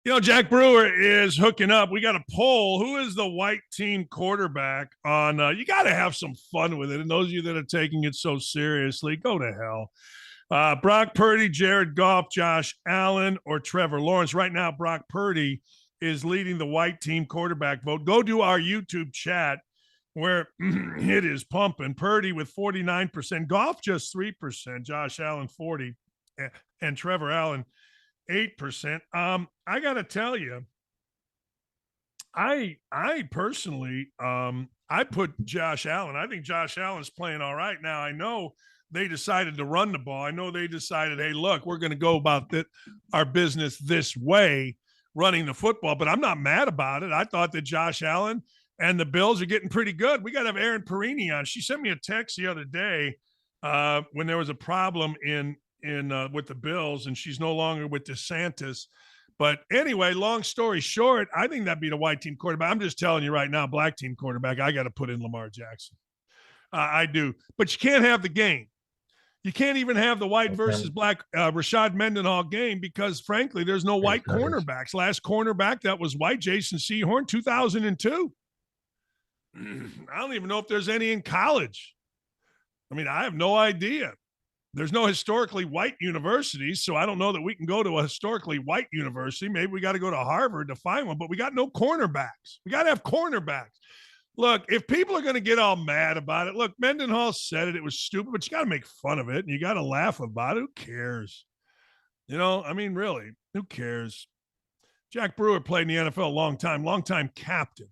You know, Jack Brewer is hooking up. We got a poll. Who is the white team quarterback on? You got to have some fun with it. And those of you that are taking it so seriously, go to hell. Brock Purdy, Jared Goff, Josh Allen, or Trevor Lawrence. Right now, Brock Purdy is leading the white team quarterback vote. Go to our YouTube chat where it is pumping. Purdy with 49%, Goff just 3%, Josh Allen 40%, and Trevor Allen 8%. I got to tell you, I personally, I put Josh Allen. I think Josh Allen's playing all right. Now, I know they decided to run the ball. I know they decided, hey, look, we're going to go about our business this way, running the football, but I'm not mad about it. I thought that Josh Allen and the Bills are getting pretty good. We got to have Erin Perini on. She sent me a text the other day when there was a problem in with the Bills, and she's no longer with DeSantis. But anyway, long story short, I think that'd be the white team quarterback. I'm just telling you right now, black team quarterback, I got to put in Lamar Jackson. I do. But you can't have the game. You can't even have the white versus black Rashard Mendenhall game because, frankly, there's no white cornerbacks. Last cornerback that was white, Jason Sehorn, 2002. I don't even know if there's any in college. I mean, I have no idea. There's no historically white universities, so I don't know that we can go to a historically white university. Maybe we got to go to Harvard to find one, but we got no cornerbacks. We got to have cornerbacks. Look, if people are going to get all mad about it, look, Mendenhall said it was stupid, but you got to make fun of it, and you got to laugh about it. Who cares? You know, I mean, really, who cares? Jack Brewer played in the NFL a long time captain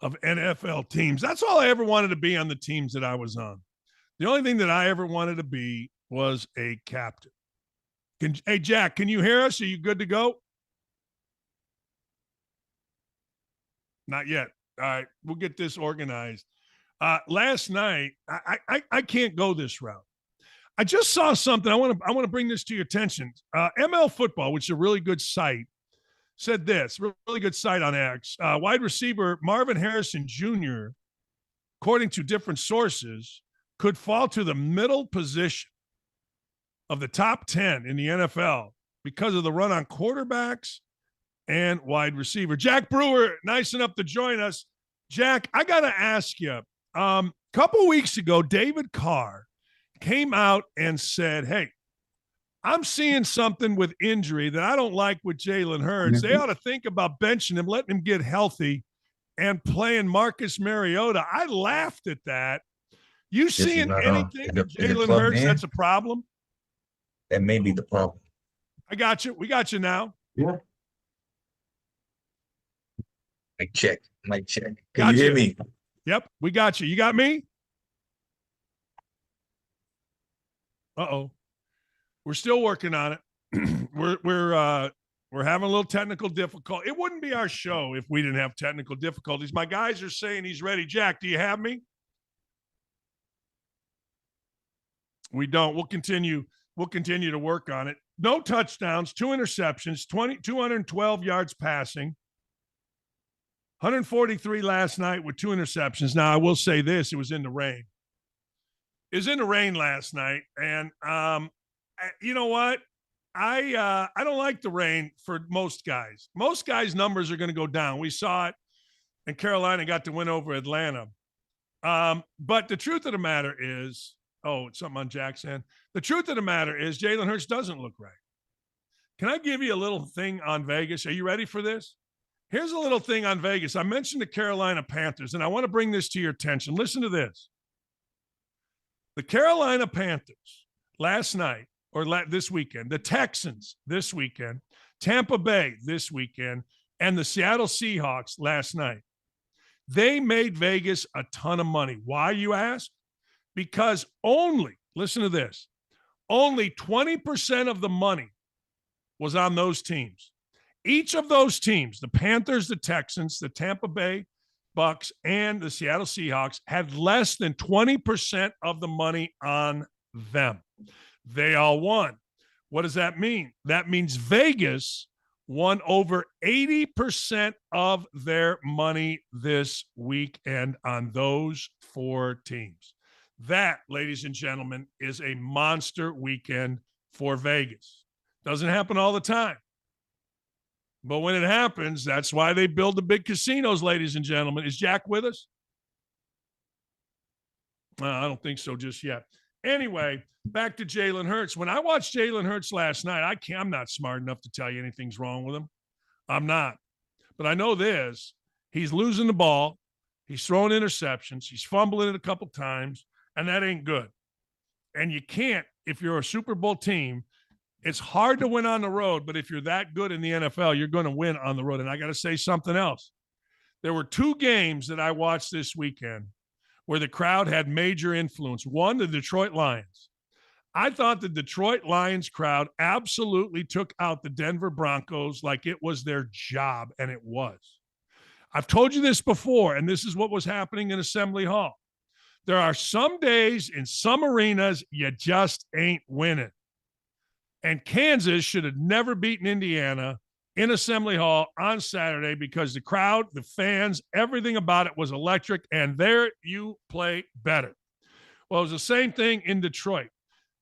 of NFL teams. That's all I ever wanted to be on the teams that I was on. The only thing that I ever wanted to be was a captain. Hey, Jack, can you hear us? Are you good to go? Not yet. All right, we'll get this organized. Last night, I can't go this route. I just saw something. I want to bring this to your attention. ML Football, which is a really good site, said this. Really good site on X. Wide receiver Marvin Harrison Jr., according to different sources, could fall to the middle position of the top 10 in the NFL because of the run on quarterbacks and wide receiver. Jack Brewer, nice enough to join us. Jack, I got to ask you, couple weeks ago, David Carr came out and said, hey, I'm seeing something with injury that I don't like with Jalen Hurts. They ought to think about benching him, letting him get healthy, and playing Marcus Mariota. I laughed at that. You seeing anything in Jalen Hurts that's a problem? That may be the problem. I got you. We got you now. Yeah. Mic check. Can you hear me? Yep, we got you. You got me? Uh-oh. We're still working on it. We're having a little technical difficulty. It wouldn't be our show if we didn't have technical difficulties. My guys are saying he's ready. Jack, do you have me? We don't. We'll continue to work on it. No touchdowns, 2 interceptions, 212 yards passing. 143 last night with 2 interceptions. Now, I will say this, it was in the rain. It was in the rain last night, and you know what? I don't like the rain for most guys. Most guys' numbers are going to go down. We saw it, and Carolina got to win over Atlanta. But the truth of the matter is, it's something on Jack's end. The truth of the matter is Jalen Hurts doesn't look right. Can I give you a little thing on Vegas? Are you ready for this? Here's a little thing on Vegas. I mentioned the Carolina Panthers, and I want to bring this to your attention. Listen to this. The Carolina Panthers last night, or this weekend, the Texans this weekend, Tampa Bay this weekend, and the Seattle Seahawks last night. They made Vegas a ton of money. Why, you ask? Because listen to this, only 20% of the money was on those teams. Each of those teams, the Panthers, the Texans, the Tampa Bay Bucks, and the Seattle Seahawks, had less than 20% of the money on them. They all won. What does that mean? That means Vegas won over 80% of their money this weekend on those 4 teams. That, ladies and gentlemen, is a monster weekend for Vegas. Doesn't happen all the time. But when it happens, that's why they build the big casinos, ladies and gentlemen. Is Jack with us? I don't think so just yet. Anyway, back to Jalen Hurts. When I watched Jalen Hurts last night, I'm not smart enough to tell you anything's wrong with him. I'm not. But I know this. He's losing the ball. He's throwing interceptions. He's fumbling it a couple times, and that ain't good. And you can't, if you're a Super Bowl team, it's hard to win on the road, but if you're that good in the NFL, you're going to win on the road. And I got to say something else. There were 2 games that I watched this weekend where the crowd had major influence. One, the Detroit Lions. I thought the Detroit Lions crowd absolutely took out the Denver Broncos like it was their job, and it was. I've told you this before, and this is what was happening in Assembly Hall. There are some days in some arenas you just ain't winning. And Kansas should have never beaten Indiana in Assembly Hall on Saturday because the crowd, the fans, everything about it was electric, and there you play better. Well, it was the same thing in Detroit.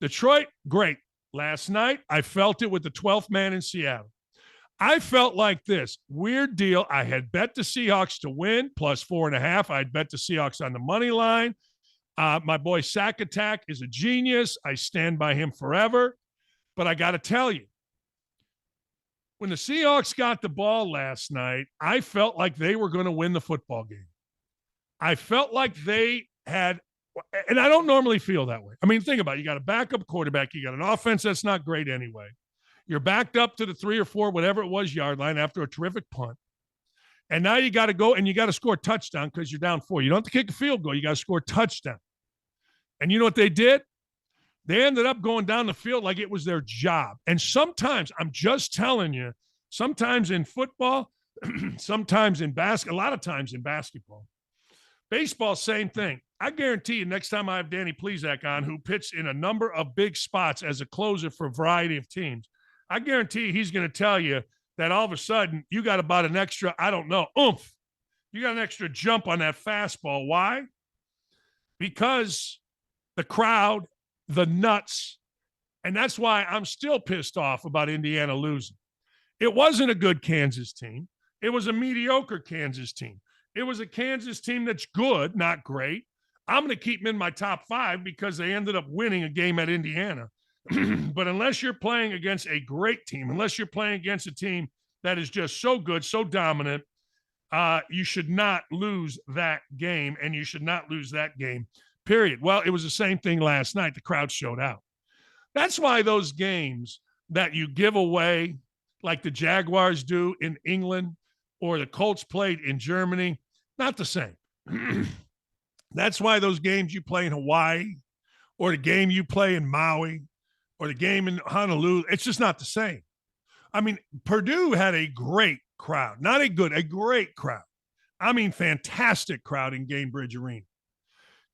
Detroit, great. Last night, I felt it with the 12th man in Seattle. I felt like this. Weird deal. I had bet the Seahawks to win, plus 4.5. I'd bet the Seahawks on the money line. My boy Sack Attack is a genius. I stand by him forever. But I got to tell you, when the Seahawks got the ball last night, I felt like they were going to win the football game. I felt like they had, and I don't normally feel that way. I mean, think about it. You got a backup quarterback. You got an offense that's not great anyway. You're backed up to the 3 or 4, whatever it was, yard line after a terrific punt. And now you got to go and you got to score a touchdown because you're down 4. You don't have to kick a field goal. You got to score a touchdown. And you know what they did? They ended up going down the field like it was their job. And sometimes, I'm just telling you, sometimes in football, sometimes in basketball, a lot of times in basketball. Baseball, same thing. I guarantee you next time I have Danny Plesac on, who pitched in a number of big spots as a closer for a variety of teams, I guarantee he's going to tell you that all of a sudden you got about an extra, I don't know, oomph. You got an extra jump on that fastball. Why? Because the crowd, the nuts, and that's why I'm still pissed off about Indiana losing. It wasn't a good Kansas team. It was a mediocre Kansas team. It was a Kansas team that's good, not great. I'm going to keep them in my top 5 because they ended up winning a game at Indiana. But unless you're playing against a great team, unless you're playing against a team that is just so good, so dominant, you should not lose that game, and you should not lose that game, period. Well, it was the same thing last night. The crowd showed out. That's why those games that you give away, like the Jaguars do in England or the Colts played in Germany, not the same. That's why those games you play in Hawaii or the game you play in Maui or the game in Honolulu, it's just not the same. I mean, Purdue had a great crowd, not a great crowd. I mean, fantastic crowd in Gainbridge Arena.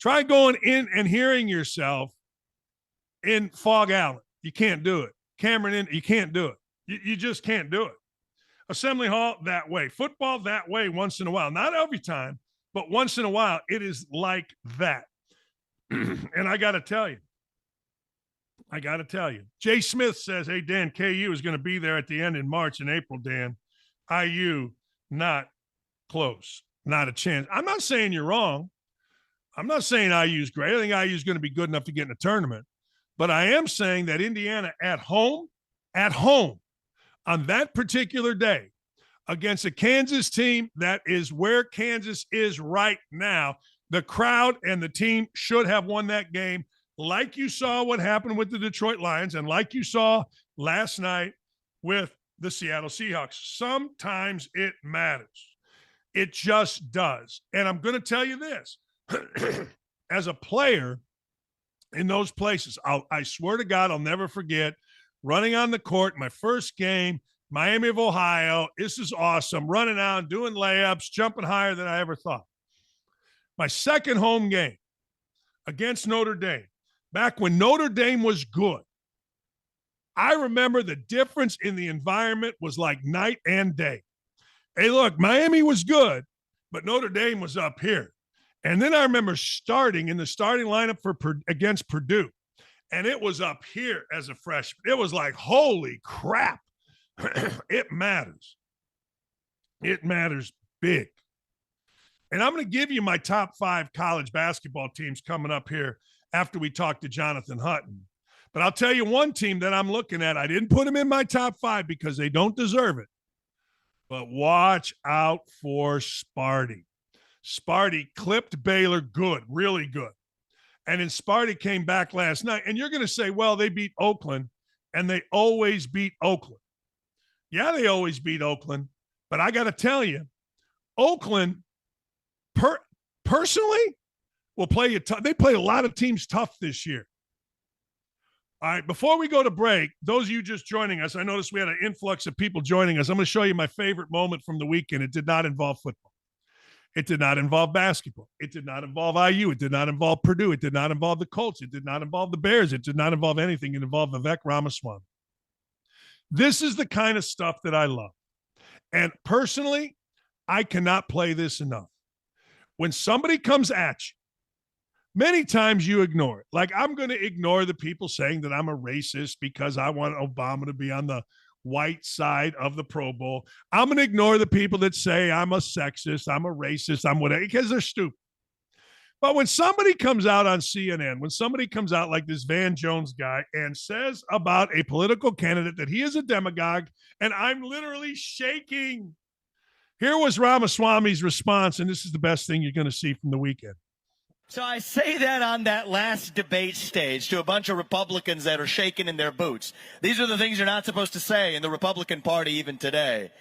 Try going in and hearing yourself in Fog Allen. You can't do it. Cameron, you can't do it. You just can't do it. Assembly Hall, that way. Football, that way once in a while. Not every time, but once in a while, it is like that. And I got to tell you, Jay Smith says, hey, Dan, KU is going to be there at the end in March and April, Dan. IU, not close, not a chance. I'm not saying you're wrong. I'm not saying IU's great. I think IU's going to be good enough to get in a tournament. But I am saying that Indiana at home, on that particular day, against a Kansas team that is where Kansas is right now, the crowd and the team should have won that game, like you saw what happened with the Detroit Lions and like you saw last night with the Seattle Seahawks. Sometimes it matters. It just does. And I'm going to tell you this. As a player in those places, I swear to God, I'll never forget running on the court, my first game, Miami of Ohio. This is awesome. Running out, doing layups, jumping higher than I ever thought. My second home game against Notre Dame, back when Notre Dame was good, I remember the difference in the environment was like night and day. Hey, look, Miami was good, but Notre Dame was up here. And then I remember starting in the starting lineup against Purdue, and it was up here as a freshman. It was like, holy crap. It matters. It matters big. And I'm going to give you my top 5 college basketball teams coming up here after we talk to Jonathan Hutton. But I'll tell you one team that I'm looking at. I didn't put them in my top 5 because they don't deserve it. But watch out for Sparty. Sparty clipped Baylor good, really good. And then Sparty came back last night. And you're going to say, well, they beat Oakland, and they always beat Oakland. Yeah, they always beat Oakland. But I got to tell you, Oakland, personally, will play you tough. They played a lot of teams tough this year. All right, before we go to break, those of you just joining us, I noticed we had an influx of people joining us. I'm going to show you my favorite moment from the weekend. It did not involve football. It did not involve basketball. It did not involve IU. It did not involve Purdue. It did not involve the Colts. It did not involve the Bears. It did not involve anything. It involved Vivek Ramaswamy. This is the kind of stuff that I love. And personally, I cannot play this enough. When somebody comes at you, many times you ignore it. Like, I'm going to ignore the people saying that I'm a racist because I want Obama to be on the white side of the Pro Bowl. I'm going to ignore the people that say I'm a sexist, I'm a racist, I'm whatever, because they're stupid. But when somebody comes out on CNN, when somebody comes out like this Van Jones guy and says about a political candidate that he is a demagogue, and I'm literally shaking. Here was Ramaswamy's response, and this is the best thing you're going to see from the weekend. So I say that on that last debate stage to a bunch of Republicans that are shaking in their boots. These are the things you're not supposed to say in the Republican Party even today.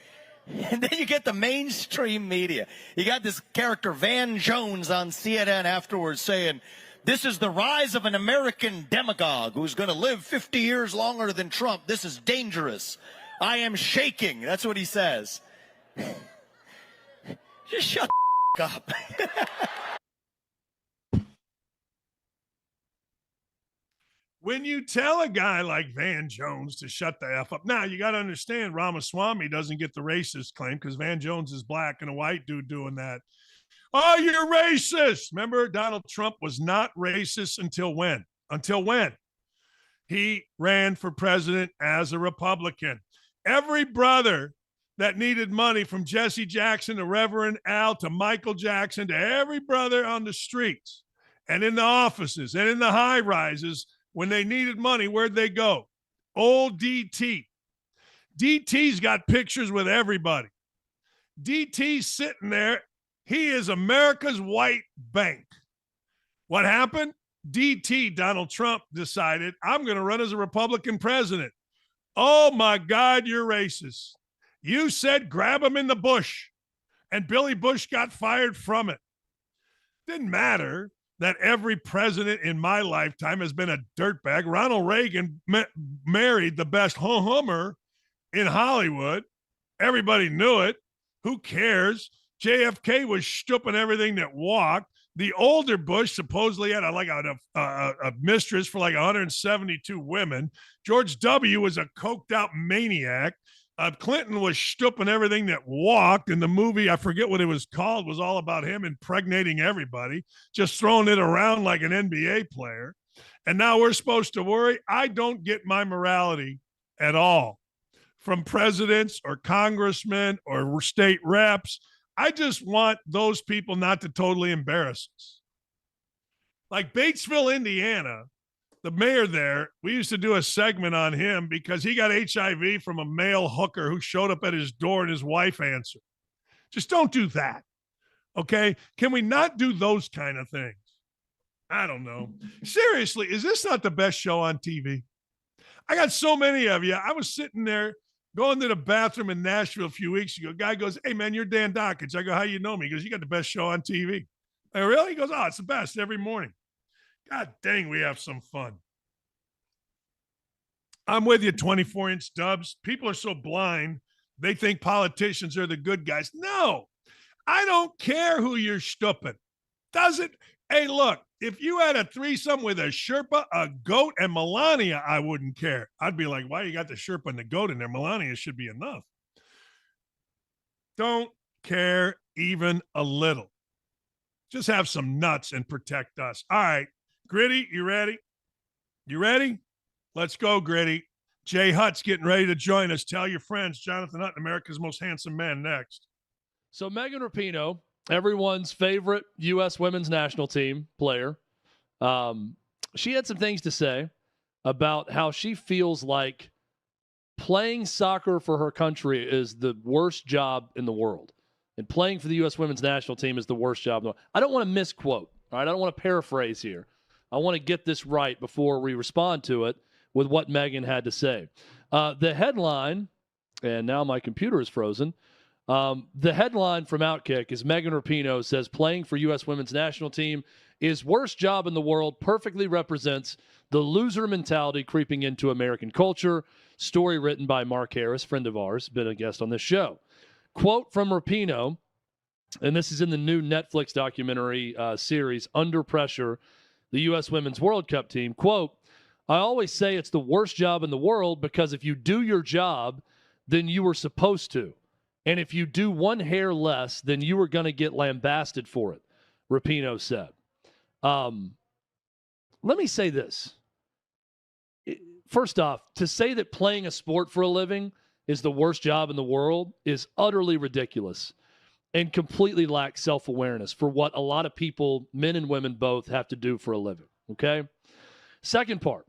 And then you get the mainstream media. You got this character Van Jones on CNN afterwards saying, this is the rise of an American demagogue who's going to live 50 years longer than Trump. This is dangerous. I am shaking. That's what he says. Just shut the up. When you tell a guy like Van Jones to shut the F up, now you got to understand Ramaswamy doesn't get the racist claim because Van Jones is black and a white dude doing that. Oh, you're racist. Remember, Donald Trump was not racist until when? Until when? He ran for president as a Republican. Every brother that needed money, from Jesse Jackson to Reverend Al to Michael Jackson to every brother on the streets, and in the offices and in the high rises, when they needed money, where'd they go? Old DT. DT's got pictures with everybody. DT's sitting there. He is America's white bank. What happened? DT, Donald Trump, decided, I'm going to run as a Republican president. Oh, my God, you're racist. You said grab him in the bush, and Billy Bush got fired from it. Didn't matter that every president in my lifetime has been a dirtbag. Ronald Reagan married the best hummer in Hollywood. Everybody knew it. Who cares? JFK was stooping everything that walked. The older Bush supposedly had a mistress for like 172 women. George W. was a coked out maniac. Clinton was stooping everything that walked. And the movie, I forget what it was called, was all about him impregnating everybody, just throwing it around like an NBA player. And now we're supposed to worry. I don't get my morality at all from presidents or congressmen or state reps. I just want those people not to totally embarrass us. Like Batesville, Indiana, the mayor there, we used to do a segment on him because he got HIV from a male hooker who showed up at his door and his wife answered. Just don't do that, okay? Can we not do those kind of things? I don't know. Seriously, is this not the best show on TV? I got so many of you. I was sitting there going to the bathroom in Nashville a few weeks ago. A guy goes, hey, man, you're Dan Dakich. I go, how you know me? He goes, you got the best show on TV. I go, really? He goes, oh, it's the best every morning. God dang, we have some fun. I'm with you, 24-inch Dubs. People are so blind, they think politicians are the good guys. No, I don't care who you're stooping. Doesn't. Hey, look, if you had a threesome with a Sherpa, a goat, and Melania, I wouldn't care. I'd be like, why you got the Sherpa and the goat in there? Melania should be enough. Don't care even a little. Just have some nuts and protect us. All right, Gritty, you ready? You ready? Let's go, Gritty. Jay Hutt's getting ready to join us. Tell your friends, Jonathan Hutton, America's most handsome man, next. So Megan Rapinoe, everyone's favorite U.S. women's national team player, she had some things to say about how she feels like playing soccer for her country is the worst job in the world. And playing for the U.S. women's national team is the worst job in the world. I don't want to misquote, all right? I don't want to paraphrase here. I want to get this right before we respond to it with what Megan had to say. The headline, and now my computer is frozen. The headline from OutKick is Megan Rapinoe says playing for U.S. women's national team is worst job in the world, perfectly represents the loser mentality creeping into American culture. Story written by Mark Harris, friend of ours, been a guest on this show. Quote from Rapinoe, and this is in the new Netflix documentary series, Under Pressure, the U.S. Women's World Cup team. Quote, I always say it's the worst job in the world because if you do your job, then you were supposed to. And if you do one hair less, then you are going to get lambasted for it, Rapinoe said. Let me say this. First off, to say that playing a sport for a living is the worst job in the world is utterly ridiculous and completely lacks self-awareness for what a lot of people, men and women both, have to do for a living, okay? Second part,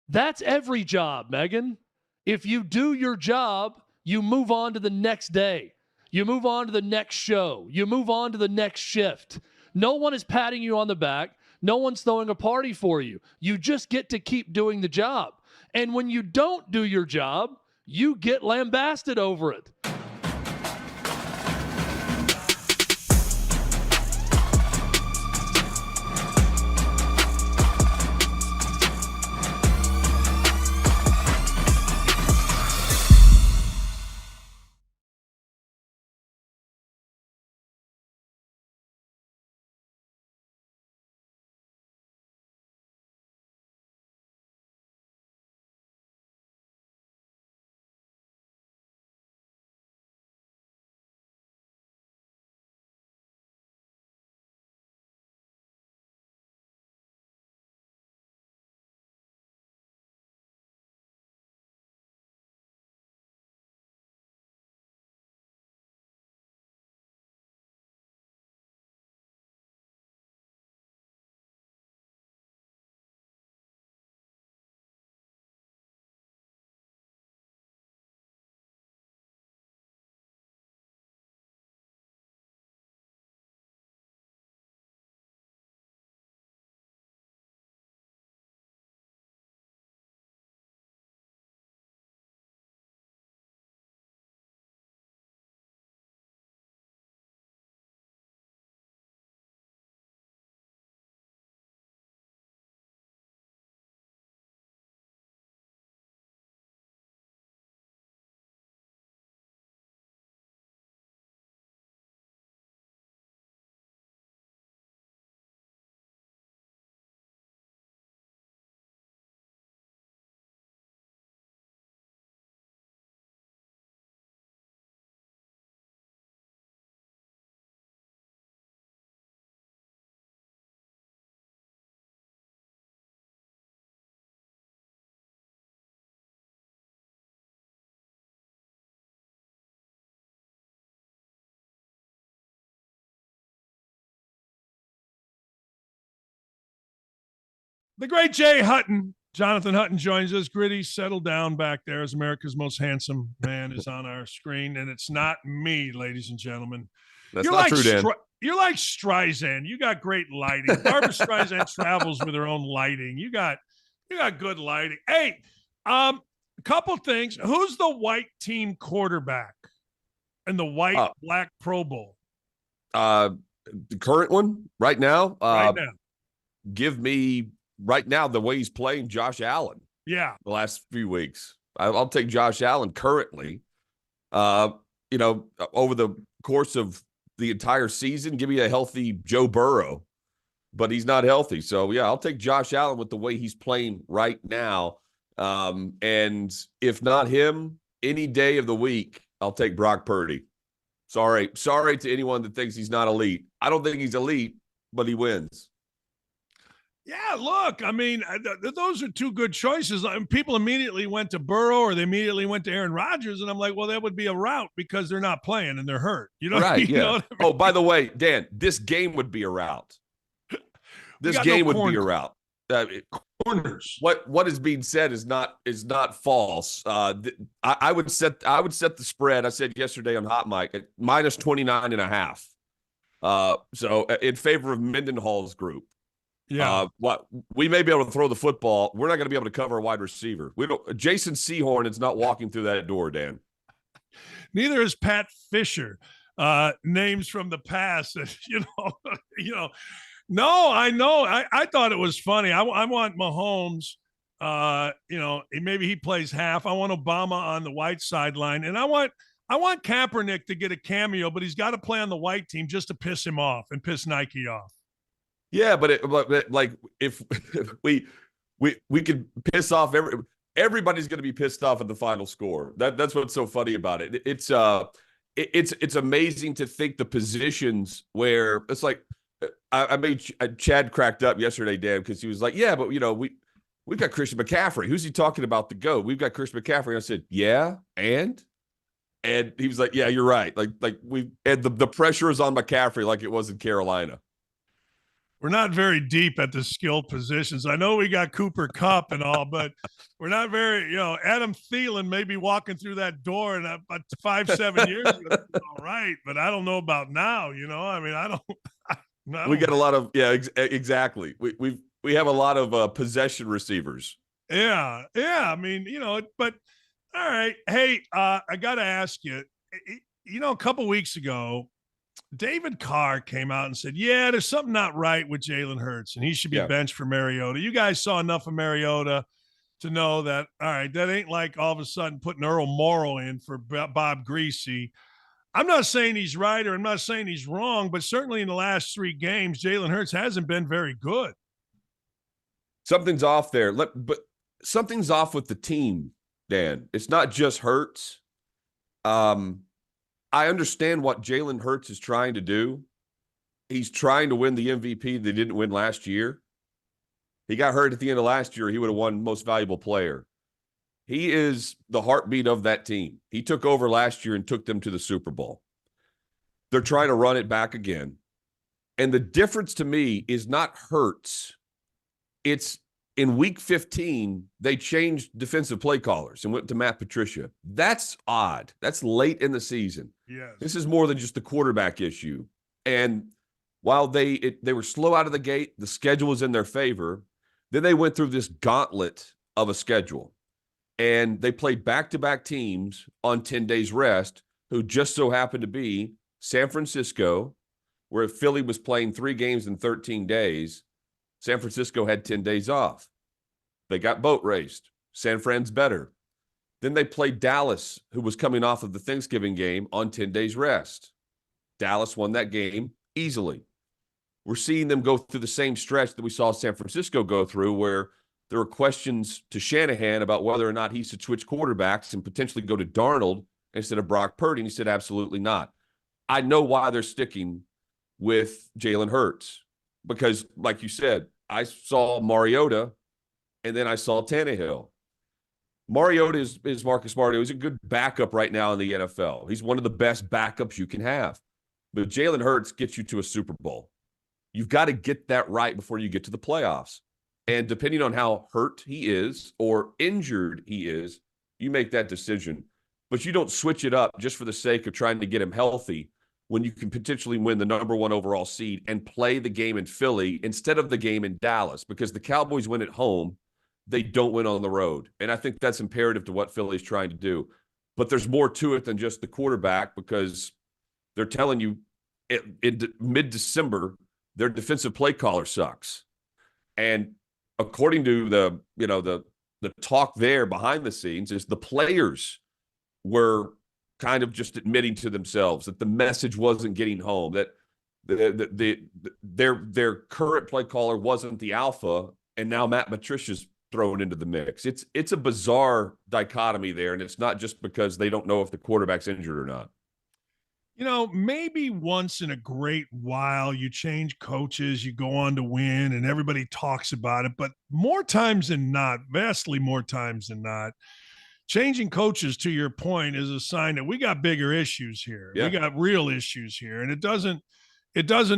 that's every job, Megan. If you do your job, you move on to the next day. You move on to the next show. You move on to the next shift. No one is patting you on the back. No one's throwing a party for you. You just get to keep doing the job. And when you don't do your job, you get lambasted over it. The great Jay Hutton, Jonathan Hutton, joins us. Gritty, settle down back there as America's most handsome man is on our screen. And it's not me, ladies and gentlemen. That's not true, Dan. You're like Streisand. You got great lighting. Barbara Streisand travels with her own lighting. You got good lighting. Hey, a couple things. Who's the white team quarterback in the white-black Pro Bowl? The current one right now? Right now. Give me right now the way he's playing Josh Allen. Yeah. The last few weeks. I'll take Josh Allen currently. Over the course of the entire season, give me a healthy Joe Burrow, but he's not healthy. So, yeah, I'll take Josh Allen with the way he's playing right now. And if not him, any day of the week, I'll take Brock Purdy. Sorry to anyone that thinks he's not elite. I don't think he's elite, but he wins. Yeah, look, I mean, those are two good choices. People immediately went to Burrow or they immediately went to Aaron Rodgers, and I'm like, well, that would be a route because they're not playing and they're hurt. You know, right? You yeah. know what I mean? Oh, by the way, Dan, this game would be a route. This game would be a route. Corners. What is being said is not false. I would set the spread. I said yesterday on Hot Mic at minus 29.5. So in favor of Mendenhall's group. Yeah. We may be able to throw the football. We're not going to be able to cover a wide receiver. Jason Sehorn is not walking through that door, Dan. Neither is Pat Fisher. Names from the past, No, I know. I thought it was funny. I want Mahomes. Maybe he plays half. I want Obama on the white sideline, and I want Kaepernick to get a cameo, but he's got to play on the white team just to piss him off and piss Nike off. Yeah, but if we could piss off everybody's going to be pissed off at the final score. That's what's so funny about it. It's amazing to think the positions where it's like I made Chad cracked up yesterday, Dan, because he was like, yeah, but we've got Christian McCaffrey. Who's he talking about to go? We've got Christian McCaffrey. I said, yeah, and he was like, yeah, you're right. Like we had the pressure is on McCaffrey like it was in Carolina. We're not very deep at the skilled positions. I know we got Cooper Kupp and all, but we're not very, Adam Thielen may be walking through that door in about 5-7 years ago. All right, but I don't know about now, I mean, I don't. We got a lot of, exactly. We have a lot of possession receivers. Yeah. I mean, but all right. Hey, I got to ask you, a couple weeks ago, David Carr came out and said, yeah, there's something not right with Jalen Hurts, and he should be benched for Mariota. You guys saw enough of Mariota to know that, all right, that ain't like all of a sudden putting Earl Morrow in for Bob Greasy. I'm not saying he's right or I'm not saying he's wrong, but certainly in the last 3 games, Jalen Hurts hasn't been very good. Something's off there. But something's off with the team, Dan. It's not just Hurts. I understand what Jalen Hurts is trying to do. He's trying to win the MVP they didn't win last year. He got hurt at the end of last year. He would have won Most Valuable Player. He is the heartbeat of that team. He took over last year and took them to the Super Bowl. They're trying to run it back again. And the difference to me is not Hurts. It's in week 15, they changed defensive play callers and went to Matt Patricia. That's odd. That's late in the season. Yes. This is more than just the quarterback issue. And while they were slow out of the gate, the schedule was in their favor. Then they went through this gauntlet of a schedule. And they played back-to-back teams on 10 days rest who just so happened to be San Francisco, where Philly was playing 3 games in 13 days. San Francisco had 10 days off. They got boat raced. San Fran's better. Then they played Dallas, who was coming off of the Thanksgiving game on 10 days rest. Dallas won that game easily. We're seeing them go through the same stretch that we saw San Francisco go through, where there were questions to Shanahan about whether or not he should switch quarterbacks and potentially go to Darnold instead of Brock Purdy, and he said absolutely not. I know why they're sticking with Jalen Hurts, because, like you said, I saw Mariota, and then I saw Tannehill. Mariota is Marcus Mariota. He's a good backup right now in the NFL. He's one of the best backups you can have. But Jalen Hurts gets you to a Super Bowl. You've got to get that right before you get to the playoffs. And depending on how hurt he is or injured he is, you make that decision. But you don't switch it up just for the sake of trying to get him healthy when you can potentially win the number 1 overall seed and play the game in Philly instead of the game in Dallas, because the Cowboys win at home. They don't win on the road. And I think that's imperative to what Philly's trying to do. But there's more to it than just the quarterback, because they're telling you in mid-December, their defensive play caller sucks. And according to the talk there behind the scenes is the players were kind of just admitting to themselves that the message wasn't getting home, that their current play caller wasn't the alpha, and now Matt Patricia's thrown into the mix. It's a bizarre dichotomy there, and it's not just because they don't know if the quarterback's injured or not. Maybe once in a great while you change coaches, you go on to win, and everybody talks about it. But more times than not, vastly more times than not, changing coaches, to your point, is a sign that we got bigger issues here. Yeah. We got real issues here, and it doesn't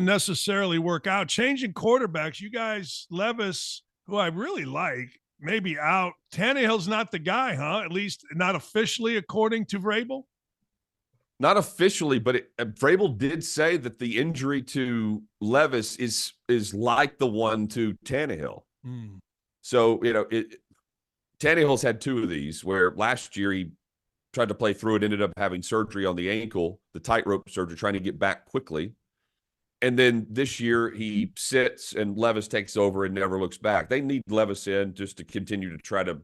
necessarily work out. Changing quarterbacks, you guys, Levis, who I really like, maybe out. Tannehill's not the guy, huh? At least not officially, according to Vrabel. Not officially, but Vrabel did say that the injury to Levis is like the one to Tannehill. So, Tannehill's had 2 of these, where last year he tried to play through it, ended up having surgery on the ankle, the tightrope surgery, trying to get back quickly. And then this year he sits and Levis takes over and never looks back. They need Levis in just to continue to try to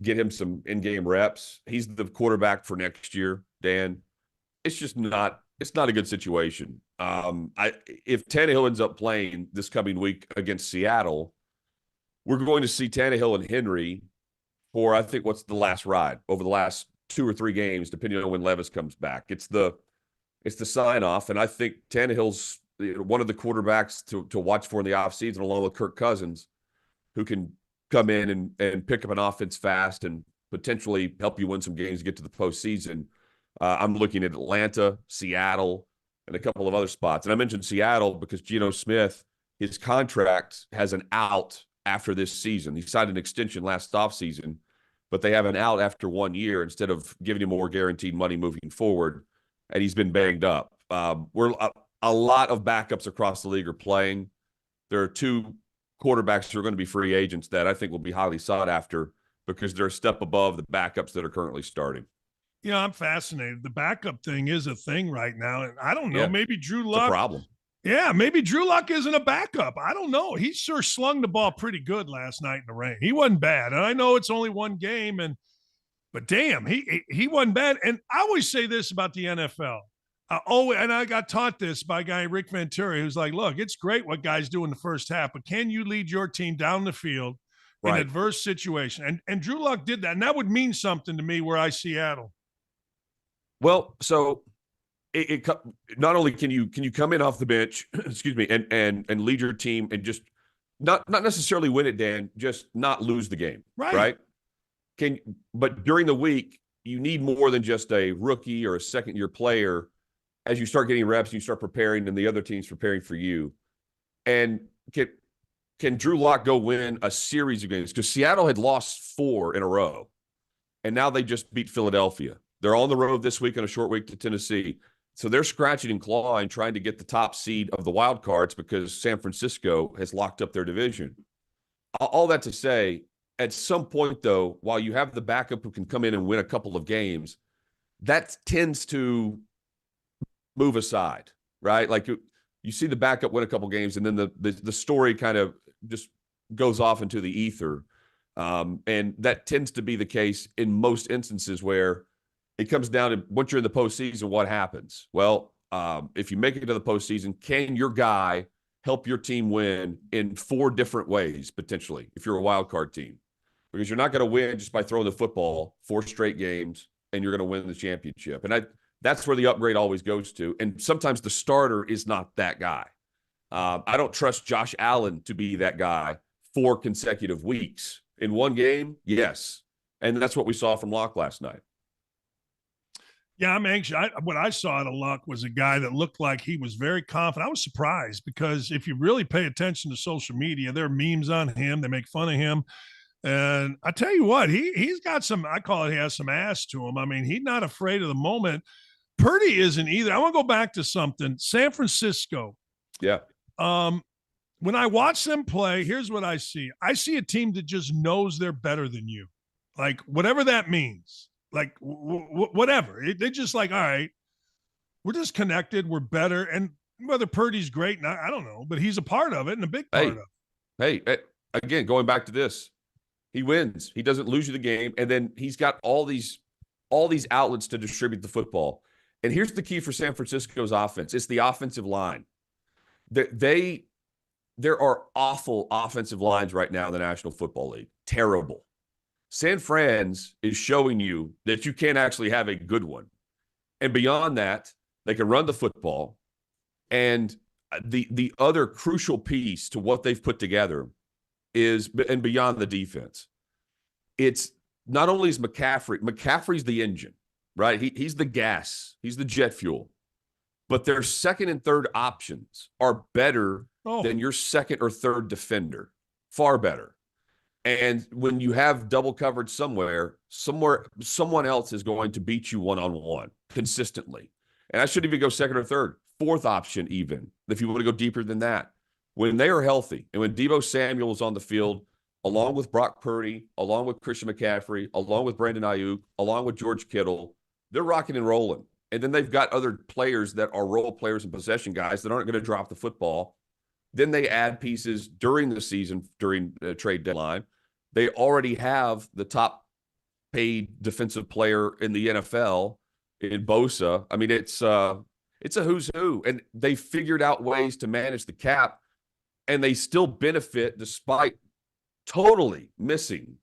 get him some in-game reps. He's the quarterback for next year, Dan. It's just not a good situation. If Tannehill ends up playing this coming week against Seattle, we're going to see Tannehill and Henry for, I think, what's the last ride over the last 2 or 3 games, depending on when Levis comes back. It's the sign off. And I think Tannehill's one of the quarterbacks to watch for in the offseason, along with Kirk Cousins, who can come in and pick up an offense fast and potentially help you win some games to get to the postseason. I'm looking at Atlanta, Seattle, and a couple of other spots. And I mentioned Seattle because Geno Smith, his contract has an out after this season. He signed an extension last offseason, but they have an out after 1 year instead of giving him more guaranteed money moving forward. And he's been banged up. A lot of backups across the league are playing. There are 2 quarterbacks who are going to be free agents that I think will be highly sought after because they're a step above the backups that are currently starting. I'm fascinated. The backup thing is a thing right now. And I don't know, maybe Drew Luck. It's a problem. Yeah, maybe Drew Luck isn't a backup. I don't know. He sure slung the ball pretty good last night in the rain. He wasn't bad. And I know it's only 1 game, but damn, he wasn't bad. And I always say this about the NFL. And I got taught this by a guy, Rick Venturi, who's like, look, it's great what guys do in the first half, but can you lead your team down the field in adverse situation? And Drew Luck did that. And that would mean something to me where I Seattle. Well, so it not only can you come in off the bench, excuse me, and lead your team and just not necessarily win it, Dan, just not lose the game, right? But during the week, you need more than just a rookie or a second-year player as you start getting reps and you start preparing and the other team's preparing for you. And can Drew Lock go win a series of games? Because Seattle had lost 4 in a row, and now they just beat Philadelphia. They're on the road this week on a short week to Tennessee. So they're scratching and clawing, trying to get the top seed of the wild cards because San Francisco has locked up their division. All that to say, at some point, though, while you have the backup who can come in and win a couple of games, that tends to move aside, right? Like you see the backup win a couple games, and then the story kind of just goes off into the ether. And that tends to be the case in most instances where it comes down to once you're in the postseason, what happens? Well, if you make it to the postseason, can your guy help your team win in 4 different ways, potentially, if you're a wild card team? Because you're not going to win just by throwing the football 4 straight games and you're going to win the championship. And that's where the upgrade always goes to. And sometimes the starter is not that guy. I don't trust Josh Allen to be that guy 4 consecutive weeks. In 1 game, yes. And that's what we saw from Locke last night. Yeah, I'm anxious. What I saw out of Luck was a guy that looked like he was very confident. I was surprised because if you really pay attention to social media, there are memes on him. They make fun of him. And I tell you what, he's got some, I call it, he has some ass to him. I mean, he's not afraid of the moment. Purdy isn't either. I want to go back to something. San Francisco. Yeah. When I watch them play, here's what I see. I see a team that just knows they're better than you. Like, whatever that means. Like, whatever. They're just like, all right, we're just connected. We're better. And whether Purdy's great, I don't know, but he's a part of it and a big part of it. Hey, again, going back to this, he wins. He doesn't lose you the game. And then he's got all these outlets to distribute the football. And here's the key for San Francisco's offense. It's the offensive line. There are awful offensive lines right now in the National Football League. Terrible. San Fran's is showing you that you can't actually have a good one. And beyond that, they can run the football. And the other crucial piece to what they've put together is, and beyond the defense, it's not only is McCaffrey's the engine, right? He's the gas. He's the jet fuel. But their second and third options are better than your second or third defender. Far better. And when you have double coverage somewhere, someone else is going to beat you one-on-one consistently. And I shouldn't even go second or third, fourth option even, if you want to go deeper than that. When they are healthy and when Deebo Samuel is on the field, along with Brock Purdy, along with Christian McCaffrey, along with Brandon Ayuk, along with George Kittle, they're rocking and rolling. And then they've got other players that are role players and possession guys that aren't going to drop the football. Then they add pieces during the season, during the trade deadline. They already have the top paid defensive player in the NFL in Bosa. I mean, it's a who's who. And they figured out ways to manage the cap, and they still benefit despite totally missing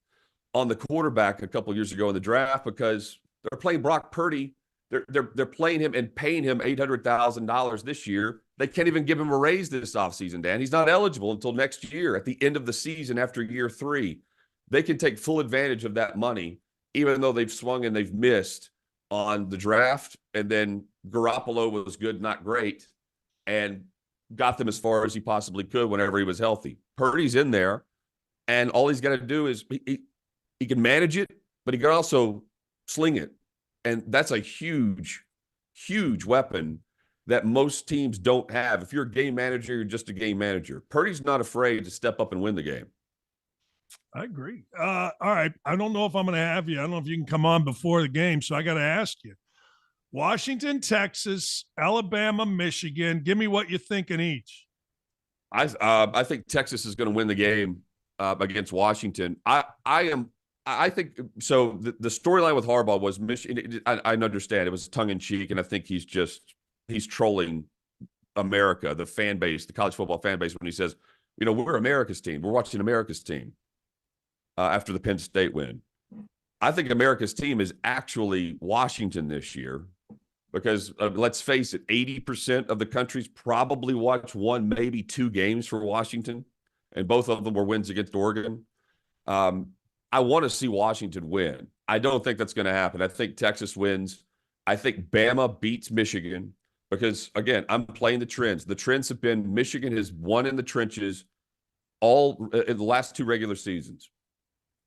on the quarterback a couple of years ago in the draft because they're playing Brock Purdy. They're playing him and paying him $800,000 this year. They can't even give him a raise this offseason, Dan. He's not eligible until next year at the end of the season after year 3. They can take full advantage of that money, even though they've swung and they've missed on the draft. And then Garoppolo was good, not great, and got them as far as he possibly could whenever he was healthy. Purdy's in there, and all he's got to do is he can manage it, but he can also sling it. And that's a huge, huge weapon that most teams don't have. If you're a game manager, you're just a game manager. Purdy's not afraid to step up and win the game. I agree. All right. I don't know if I'm going to have you. I don't know if you can come on before the game, so I got to ask you. Washington, Texas, Alabama, Michigan. Give me what you think in each. I think Texas is going to win the game against Washington. I think so. The storyline with Harbaugh was Michigan. I understand it was tongue in cheek, and I think he's trolling America, the fan base, the college football fan base, when he says, we're America's team. We're watching America's team after the Penn State win. I think America's team is actually Washington this year because let's face it, 80% of the country's probably watched one, maybe two games for Washington, and both of them were wins against Oregon. I want to see Washington win. I don't think that's going to happen. I think Texas wins. I think Bama beats Michigan because, again, I'm playing the trends. The trends have been Michigan has won in the trenches all in the last 2 regular seasons.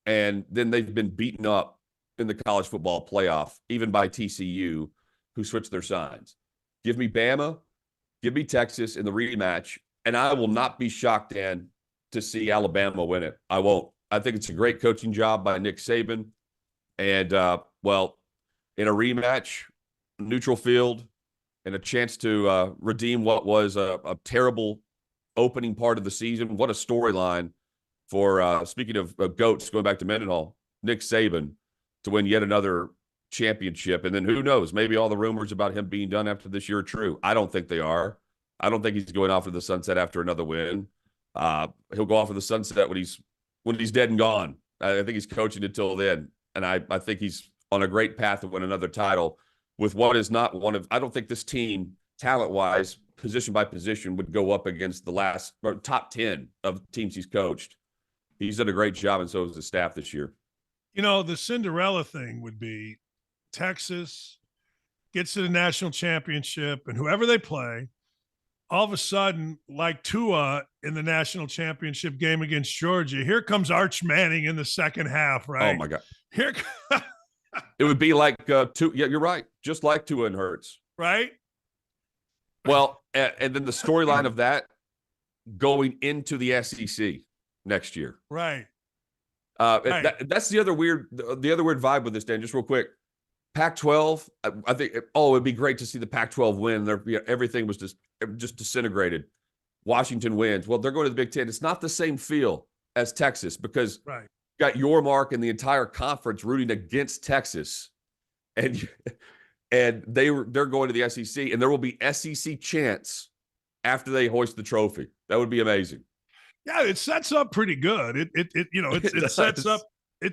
And then they've been beaten up in the college football playoff, even by TCU, who switched their signs. Give me Bama, give me Texas in the rematch, and I will not be shocked, Dan, to see Alabama win it. I won't. I think it's a great coaching job by Nick Saban. And, in a rematch, neutral field, and a chance to redeem what was a terrible opening part of the season. What a storyline for, speaking of GOATs, going back to Mendenhall, Nick Saban to win yet another championship. And then who knows, maybe all the rumors about him being done after this year are true. I don't think they are. I don't think he's going off to the sunset after another win. He'll go off to the sunset when he's dead and gone. I think he's coaching until then. And I think he's on a great path to win another title with what is not one of, I don't think this team, talent-wise, position by position, would go up against the last or top 10 of teams he's coached. He's done a great job, and so has the staff this year. The Cinderella thing would be Texas, gets to the national championship, and whoever they play, all of a sudden, like Tua in the national championship game against Georgia, here comes Arch Manning in the second half, right? Oh, my God. Here, It would be like Tua. Yeah, you're right. Just like Tua and Hurts. right? Well, and then the storyline of that going into the SEC next year. Right. Right. That's the other weird vibe with this, Dan. Just real quick, Pac-12. I think it'd be great to see the Pac-12 win. Everything was just disintegrated. Washington wins. Well, they're going to the Big Ten. It's not the same feel as Texas because you got your mark and the entire conference rooting against Texas, and they're going to the SEC, and there will be SEC chants after they hoist the trophy. That would be amazing. Yeah, it sets up pretty good. It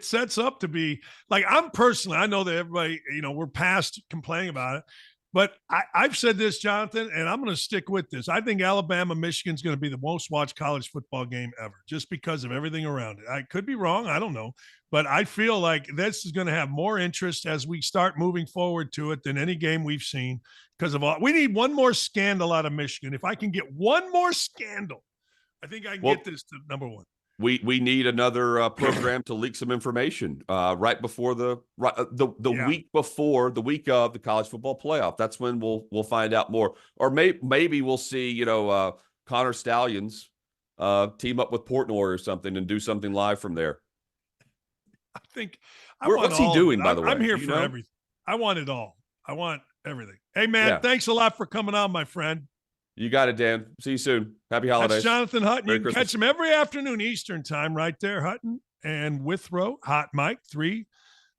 sets up to be like, I'm personally, I know that everybody, we're past complaining about it, but I've said this, Jonathan, and I'm going to stick with this. I think Alabama-Michigan's going to be the most watched college football game ever, just because of everything around it. I could be wrong. I don't know. But I feel like this is going to have more interest as we start moving forward to it than any game we've seen because of all. We need one more scandal out of Michigan. If I can get one more scandal, I think I can get this to number one. We need another program to leak some information right before the week before the week of the college football playoff. That's when we'll find out more, or maybe we'll see Connor Stallions team up with Portnoy or something and do something live from there. I think what's he doing, by the way? I'm here for everything. I want it all. I want everything. Hey man, thanks a lot for coming on, my friend. You got it, Dan. See you soon. Happy holidays. That's Jonathan Hutton. Merry You can Christmas. catch him every afternoon Eastern time right there, Hutton and Withrow, Hot Mike, 3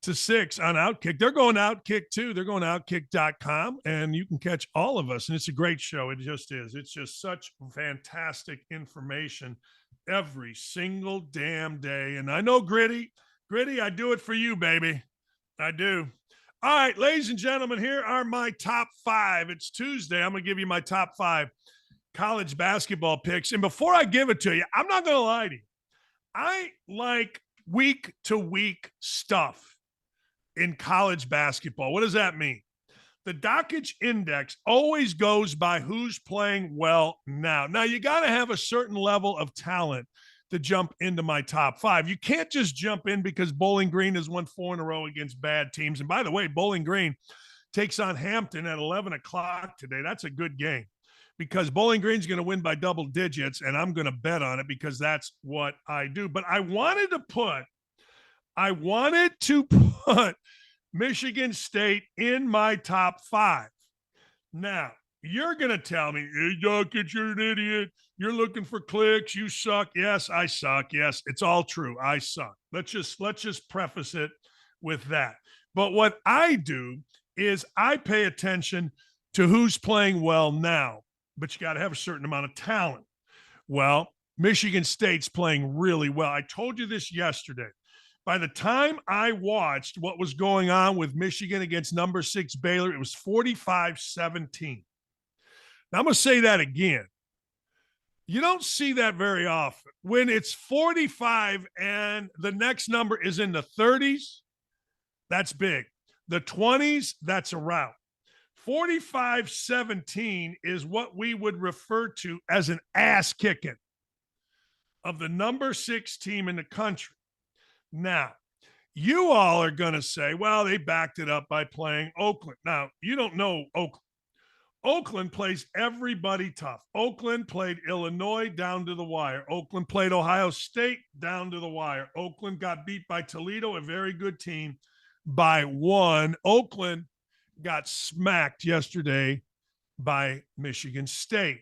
to 6 on OutKick. They're going to OutKick too. They're going to OutKick.com, and you can catch all of us. And it's a great show. It just is. It's just such fantastic information every single damn day. And I know Gritty, I do it for you, baby. I do. All right, ladies and gentlemen, here are my top 5. It's Tuesday. I'm going to give you my top 5 college basketball picks. And before I give it to you, I'm not going to lie to you. I like week-to-week stuff in college basketball. What does that mean? The Dakich Index always goes by who's playing well now. Now, you got to have a certain level of talent to jump into my top 5. You can't just jump in because Bowling Green has won 4 in a row against bad teams. And by the way, Bowling Green takes on Hampton at 11 o'clock today. That's a good game because Bowling Green's going to win by double digits, and I'm going to bet on it because that's what I do. But I wanted to put Michigan State in my top 5. Now, you're going to tell me, hey, Dakich, you're an idiot. You're looking for clicks. You suck. Yes, I suck. Yes, it's all true. I suck. Let's just preface it with that. But what I do is I pay attention to who's playing well now, but you got to have a certain amount of talent. Well, Michigan State's playing really well. I told you this yesterday. By the time I watched what was going on with Michigan against number 6 Baylor, it was 45-17. Now, I'm going to say that again. You don't see that very often. When it's 45 and the next number is in the 30s, that's big. The 20s, that's a rout. 45-17 is what we would refer to as an ass kicking of the number 6 team in the country. Now, you all are going to say, well, they backed it up by playing Oakland. Now, you don't know Oakland. Oakland plays everybody tough. Oakland played Illinois down to the wire. Oakland played Ohio State down to the wire. Oakland got beat by Toledo, a very good team, by 1. Oakland got smacked yesterday by Michigan State.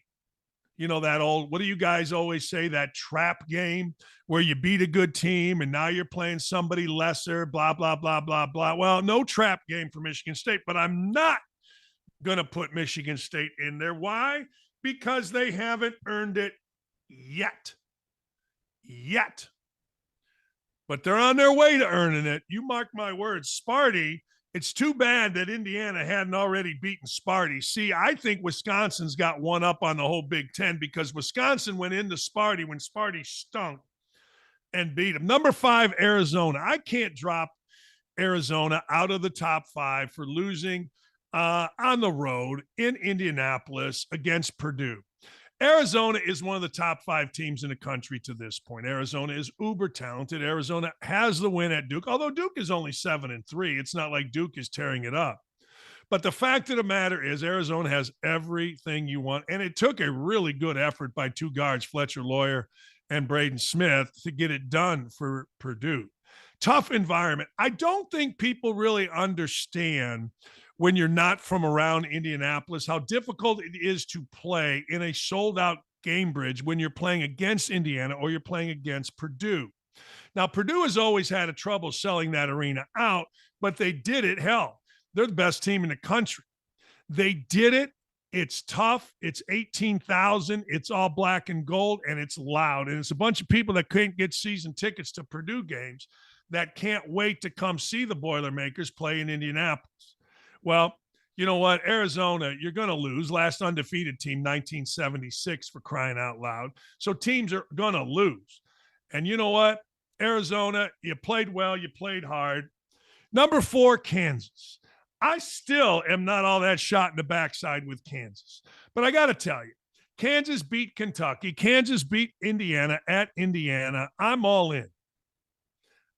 You know, that old, what do you guys always say, that trap game where you beat a good team and now you're playing somebody lesser, blah, blah, blah, blah, blah. Well, no trap game for Michigan State, but I'm not going to put Michigan State in there. Why? Because they haven't earned it yet. But they're on their way to earning it. You mark my words. Sparty, it's too bad that Indiana hadn't already beaten Sparty. See, I think Wisconsin's got one up on the whole Big Ten because Wisconsin went into Sparty when Sparty stunk and beat them. Number 5, Arizona. I can't drop Arizona out of the top 5 for losing on the road in Indianapolis against Purdue. Arizona is one of the top 5 teams in the country to this point. Arizona is uber talented. Arizona has the win at Duke, although Duke is only 7-3. It's not like Duke is tearing it up. But the fact of the matter is Arizona has everything you want, and it took a really good effort by 2 guards, Fletcher Lawyer and Braden Smith, to get it done for Purdue. Tough environment. I don't think people really understand when you're not from around Indianapolis how difficult it is to play in a sold-out Gainbridge when you're playing against Indiana or you're playing against Purdue. Now, Purdue has always had a trouble selling that arena out, but they did it. Hell, they're the best team in the country. They did it. It's tough. It's 18,000. It's all black and gold, and it's loud. And it's a bunch of people that can't get season tickets to Purdue games that can't wait to come see the Boilermakers play in Indianapolis. Well, you know what? Arizona, you're going to lose. Last undefeated team, 1976, for crying out loud. So teams are going to lose. And you know what? Arizona, you played well. You played hard. Number 4, Kansas. I still am not all that shot in the backside with Kansas. But I got to tell you, Kansas beat Kentucky. Kansas beat Indiana at Indiana. I'm all in.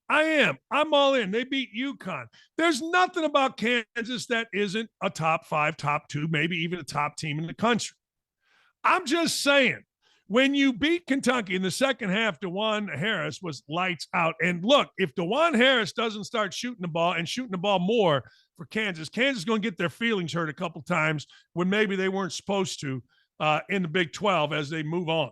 I am. I'm all in. They beat UConn. There's nothing about Kansas that isn't a top 5, top 2, maybe even a top team in the country. I'm just saying, when you beat Kentucky in the second half, DeJuan Harris was lights out. And look, if DeJuan Harris doesn't start shooting the ball and shooting the ball more for Kansas, Kansas is going to get their feelings hurt a couple times when maybe they weren't supposed to in the Big 12 as they move on.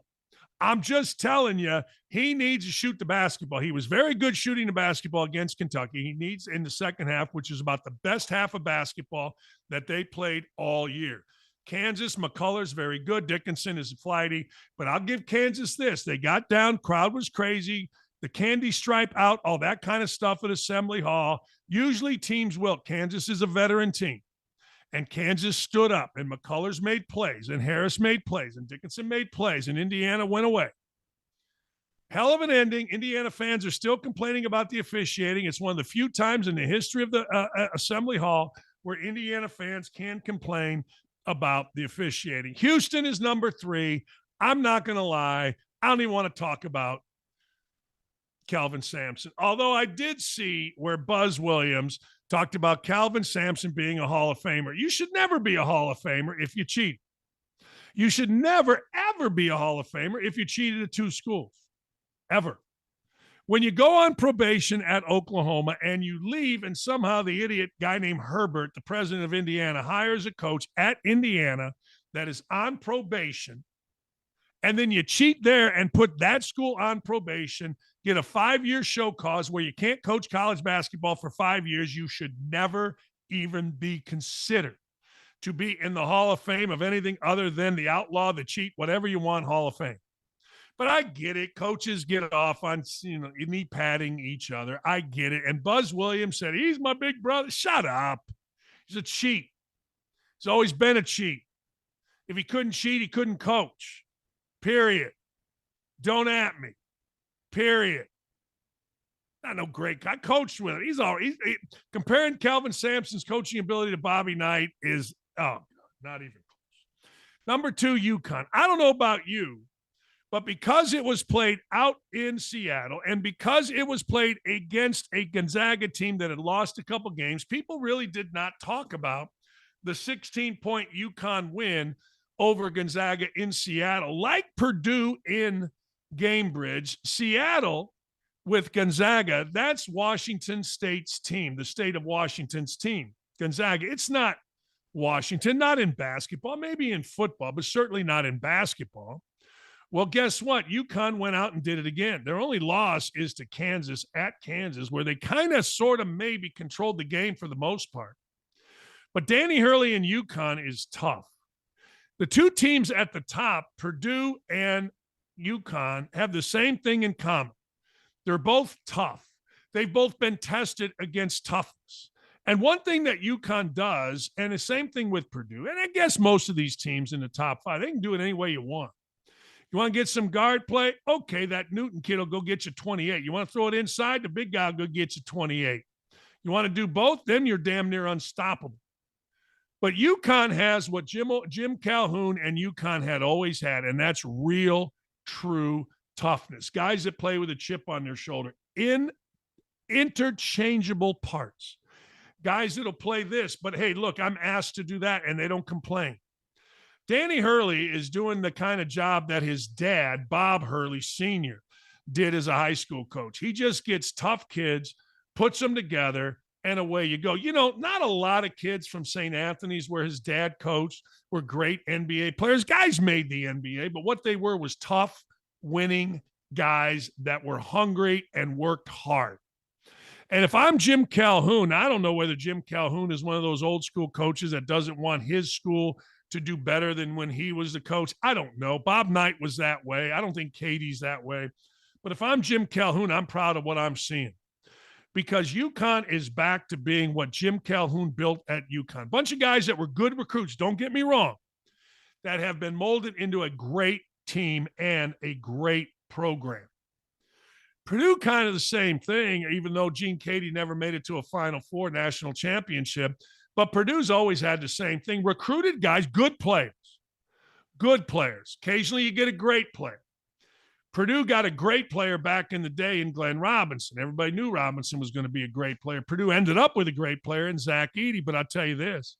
I'm just telling you, he needs to shoot the basketball. He was very good shooting the basketball against Kentucky. He needs in the second half, which is about the best half of basketball that they played all year. Kansas, McCullers, very good. Dickinson is flighty. But I'll give Kansas this. They got down. Crowd was crazy. The candy stripe out, all that kind of stuff at Assembly Hall. Usually teams will. Kansas is a veteran team. And Kansas stood up, and McCullers made plays, and Harris made plays, and Dickinson made plays, and Indiana went away. Hell of an ending. Indiana fans are still complaining about the officiating. It's one of the few times in the history of the Assembly Hall where Indiana fans can complain about the officiating. Houston is number 3. I'm not going to lie. I don't even want to talk about Calvin Sampson, although I did see where Buzz Williams talked about Calvin Sampson being a Hall of Famer. You should never be a Hall of Famer if you cheat. You should never, ever be a Hall of Famer if you cheated at 2 schools, ever. When you go on probation at Oklahoma and you leave and somehow the idiot guy named Herbert, the president of Indiana, hires a coach at Indiana that is on probation, and then you cheat there and put that school on probation, get a 5-year show cause where you can't coach college basketball for 5 years, you should never even be considered to be in the Hall of Fame of anything other than the outlaw, the cheat, whatever you want, Hall of Fame. But I get it. Coaches get off on, knee padding each other. I get it. And Buzz Williams said, he's my big brother. Shut up. He's a cheat. He's always been a cheat. If he couldn't cheat, he couldn't coach. Period. Don't at me. Period. Not no great guy. I coached with him. He's all comparing Calvin Sampson's coaching ability to Bobby Knight is not even close. Number 2, UConn. I don't know about you, but because it was played out in Seattle and because it was played against a Gonzaga team that had lost a couple games, people really did not talk about the 16-point UConn win over Gonzaga in Seattle. Like Purdue in Gainbridge, Seattle with Gonzaga, that's Washington State's team, the state of Washington's team. Gonzaga, it's not Washington, not in basketball, maybe in football, but certainly not in basketball. Well, guess what? UConn went out and did it again. Their only loss is to Kansas at Kansas, where they kind of sort of maybe controlled the game for the most part. But Danny Hurley and UConn is tough. The 2 teams at the top, Purdue and UConn, have the same thing in common. They're both tough. They've both been tested against toughness. And one thing that UConn does, and the same thing with Purdue, and I guess most of these teams in the top 5, they can do it any way you want. You want to get some guard play? Okay, that Newton kid will go get you 28. You want to throw it inside? The big guy will go get you 28. You want to do both? Then you're damn near unstoppable. But UConn has what Jim Calhoun and UConn had always had, and that's real, true toughness. Guys that play with a chip on their shoulder in interchangeable parts. Guys that'll play this, but hey, look, I'm asked to do that, and they don't complain. Danny Hurley is doing the kind of job that his dad, Bob Hurley Sr., did as a high school coach. He just gets tough kids, puts them together, and away you go. You know, not a lot of kids from St. Anthony's, where his dad coached, were great NBA players. Guys made the NBA, but what they were was tough, winning guys that were hungry and worked hard. And if I'm Jim Calhoun, I don't know whether Jim Calhoun is one of those old school coaches that doesn't want his school to do better than when he was the coach. I don't know. Bob Knight was that way. I don't think Katie's that way. But if I'm Jim Calhoun, I'm proud of what I'm seeing, because UConn is back to being what Jim Calhoun built at UConn. Bunch of guys that were good recruits, don't get me wrong, that have been molded into a great team and a great program. Purdue kind of the same thing, even though Gene Katie never made it to a Final Four national championship. But Purdue's always had the same thing. Recruited guys, good players. Good players. Occasionally you get a great player. Purdue got a great player back in the day in Glenn Robinson. Everybody knew Robinson was going to be a great player. Purdue ended up with a great player in Zach Edey, but I'll tell you this,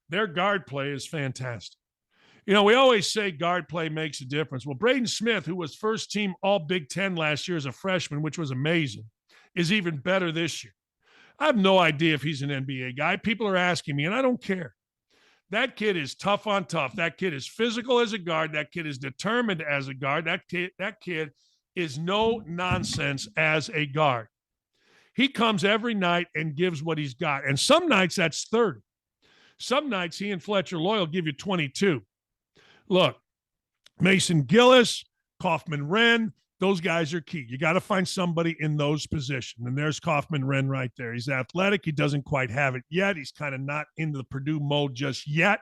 their guard play is fantastic. You know, we always say guard play makes a difference. Well, Braden Smith, who was first team All Big Ten last year as a freshman, which was amazing, is even better this year. I have no idea if he's an NBA guy. People are asking me, and I don't care. That kid is tough on tough. That kid is physical as a guard. That kid is determined as a guard. That kid is no nonsense as a guard. He comes every night and gives what he's got. And some nights that's 30. Some nights he and Fletcher Loyal give you 22. Look, Mason Gillis, Kaufman-Wren, those guys are key. You got to find somebody in those positions. And there's Kaufman-Wren right there. He's athletic. He doesn't quite have it yet. He's kind of not into the Purdue mode just yet.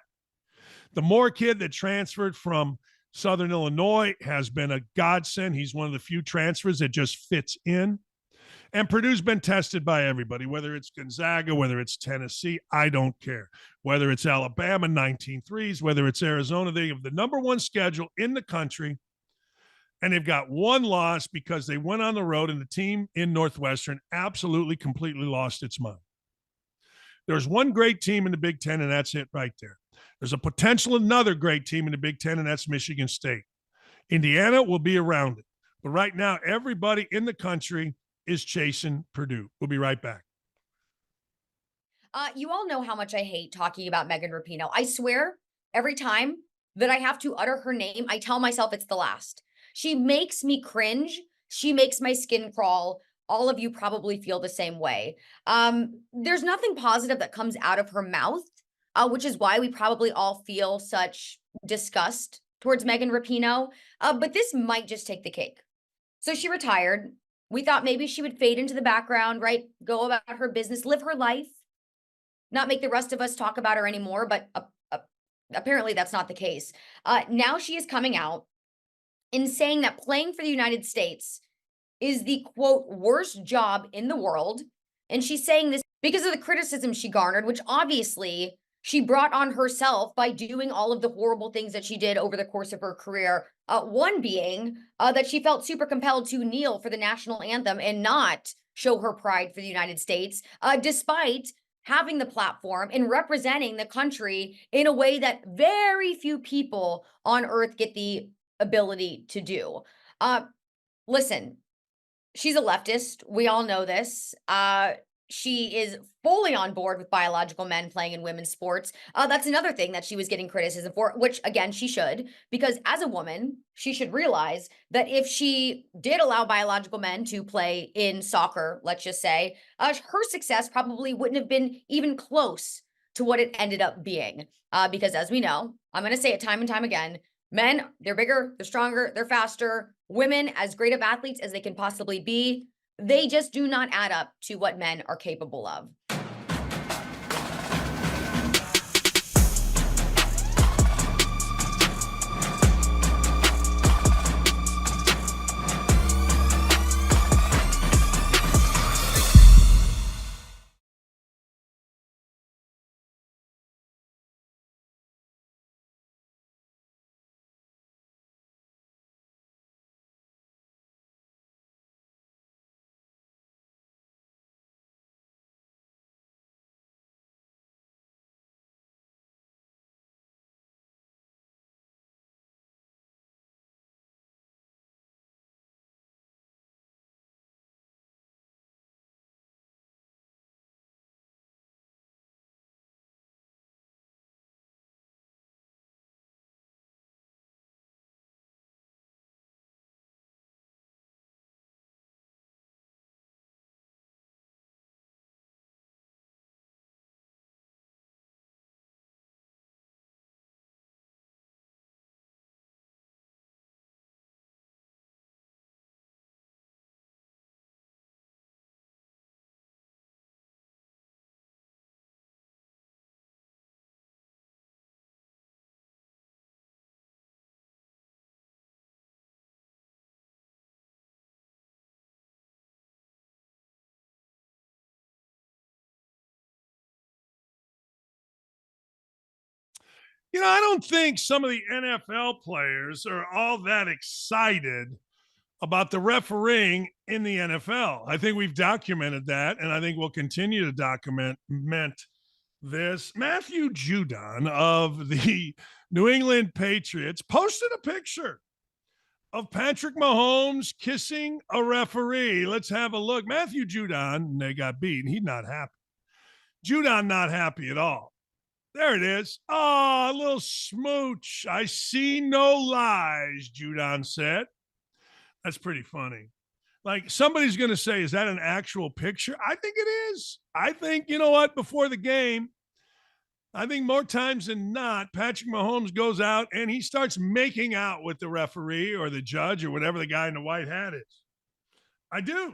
The Moore kid that transferred from Southern Illinois has been a godsend. He's one of the few transfers that just fits in. And Purdue's been tested by everybody, whether it's Gonzaga, whether it's Tennessee, I don't care. Whether it's Alabama, 19 threes, whether it's Arizona, they have the number one schedule in the country. And they've got one loss because they went on the road and the team in Northwestern absolutely, completely lost its mind. There's one great team in the Big Ten, and that's it right there. There's a potential another great team in the Big Ten, and that's Michigan State. Indiana will be around it. But right now, everybody in the country is chasing Purdue. We'll be right back. You all know how much I hate talking about Megan Rapinoe. I swear, every time that I have to utter her name, I tell myself it's the last. She makes me cringe. She makes my skin crawl. All of you probably feel the same way. There's nothing positive that comes out of her mouth, which is why we probably all feel such disgust towards Megan Rapinoe. But this might just take the cake. So she retired. We thought maybe she would fade into the background, right? Go about her business, live her life, not make the rest of us talk about her anymore. But apparently that's not the case. Now she is coming out in saying that playing for the United States is the, quote, worst job in the world. And she's saying this because of the criticism she garnered, which obviously she brought on herself by doing all of the horrible things that she did over the course of her career. One being that she felt super compelled to kneel for the national anthem and not show her pride for the United States, despite having the platform and representing the country in a way that very few people on earth get the ability to do. Listen, she's a leftist. We all know this. She is fully on board with biological men playing in women's sports. That's another thing that she was getting criticism for, which again, she should, because as a woman, she should realize that if she did allow biological men to play in soccer, let's just say, her success probably wouldn't have been even close to what it ended up being. Because as we know, I'm going to say it time and time again, men, they're bigger, they're stronger, they're faster. Women, as great of athletes as they can possibly be, they just do not add up to what men are capable of. I don't think some of the NFL players are all that excited about the refereeing in the NFL. I think we've documented that, and I think we'll continue to document this. Matthew Judon of the New England Patriots posted a picture of Patrick Mahomes kissing a referee. Let's have a look. Matthew Judon, they got beaten. He's not happy. Judon not happy at all. There it is. Oh, a little smooch. I see no lies, Judon said. That's pretty funny. Like, somebody's going to say, is that an actual picture? I think it is. I think, you know what, before the game, I think more times than not, Patrick Mahomes goes out and he starts making out with the referee or the judge or whatever the guy in the white hat is. I do.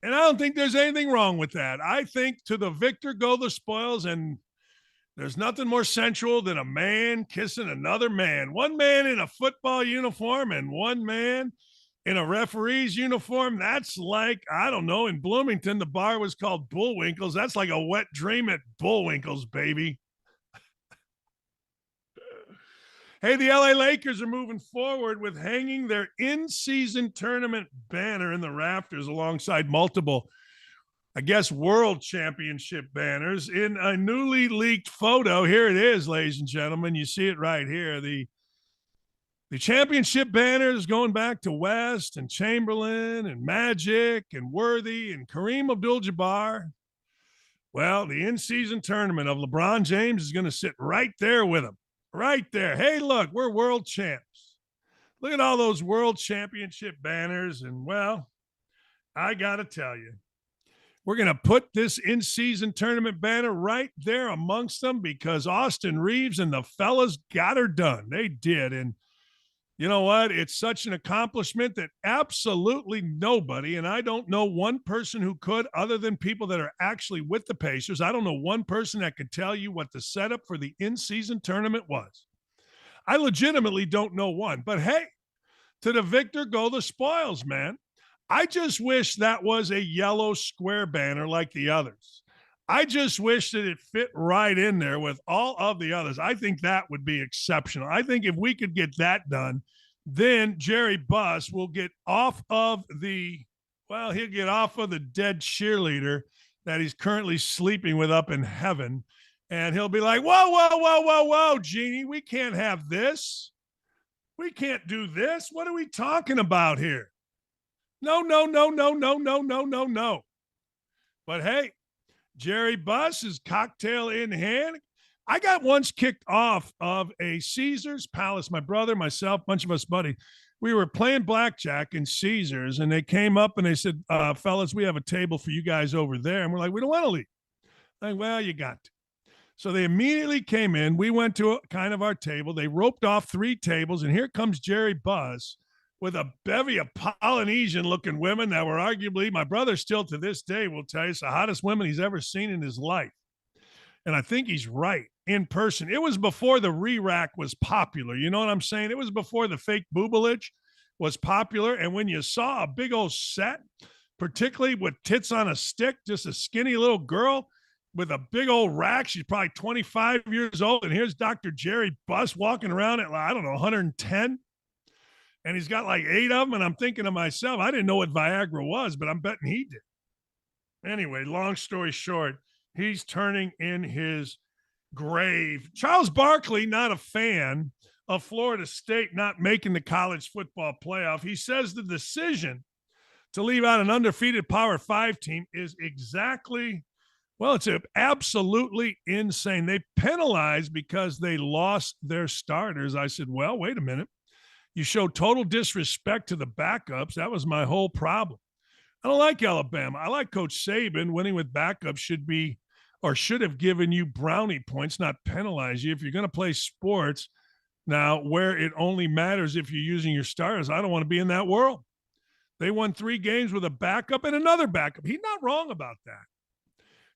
And I don't think there's anything wrong with that. I think to the victor go the spoils, and there's nothing more sensual than a man kissing another man. One man in a football uniform and one man in a referee's uniform. That's like, I don't know, in Bloomington, the bar was called Bullwinkles. That's like a wet dream at Bullwinkles, baby. Hey, the LA Lakers are moving forward with hanging their in-season tournament banner in the rafters alongside multiple, I guess, world championship banners in a newly leaked photo. Here it is, ladies and gentlemen. You see it right here. The championship banners going back to West and Chamberlain and Magic and Worthy and Kareem Abdul Jabbar. Well, the in-season tournament of LeBron James is going to sit right there with him. Right there. Hey, look, we're world champs. Look at all those world championship banners. And, well, I got to tell you, we're going to put this in-season tournament banner right there amongst them because Austin Reeves and the fellas got her done. They did. And you know what? It's such an accomplishment that absolutely nobody, and I don't know one person who could other than people that are actually with the Pacers. I don't know one person that could tell you what the setup for the in-season tournament was. I legitimately don't know one. But hey, to the victor go the spoils, man. I just wish that was a yellow square banner like the others. I just wish that it fit right in there with all of the others. I think that would be exceptional. I think if we could get that done, then Jerry Buss will get off of he'll get off of the dead cheerleader that he's currently sleeping with up in heaven. And he'll be like, whoa, Jeannie, we can't have this. We can't do this. What are we talking about here? No. But hey, Jerry Buss is cocktail in hand. I got once kicked off of a Caesars Palace. My brother, myself, bunch of us buddies, we were playing blackjack in Caesars, and they came up and they said, fellas, we have a table for you guys over there. And we're like, we don't want to leave. Like, well, you got to. So they immediately came in. We went to kind of our table. They roped off 3 tables, and here comes Jerry Buss with a bevy of Polynesian-looking women that were arguably, my brother still to this day will tell you, it's the hottest women he's ever seen in his life. And I think he's right, in person. It was before the re-rack was popular. You know what I'm saying? It was before the fake boobalage was popular. And when you saw a big old set, particularly with tits on a stick, just a skinny little girl with a big old rack, she's probably 25 years old. And here's Dr. Jerry Buss walking around at, I don't know, 110. And he's got like 8 of them. And I'm thinking to myself, I didn't know what Viagra was, but I'm betting he did. Anyway, long story short, he's turning in his grave. Charles Barkley, not a fan of Florida State not making the college football playoff. He says the decision to leave out an undefeated Power 5 team is it's absolutely insane. They penalized because they lost their starters. I said, well, wait a minute. You show total disrespect to the backups. That was my whole problem. I don't like Alabama. I like Coach Saban. Winning with backups should have given you brownie points, not penalize you. If you're going to play sports now where it only matters if you're using your starters, I don't want to be in that world. They won 3 games with a backup and another backup. He's not wrong about that.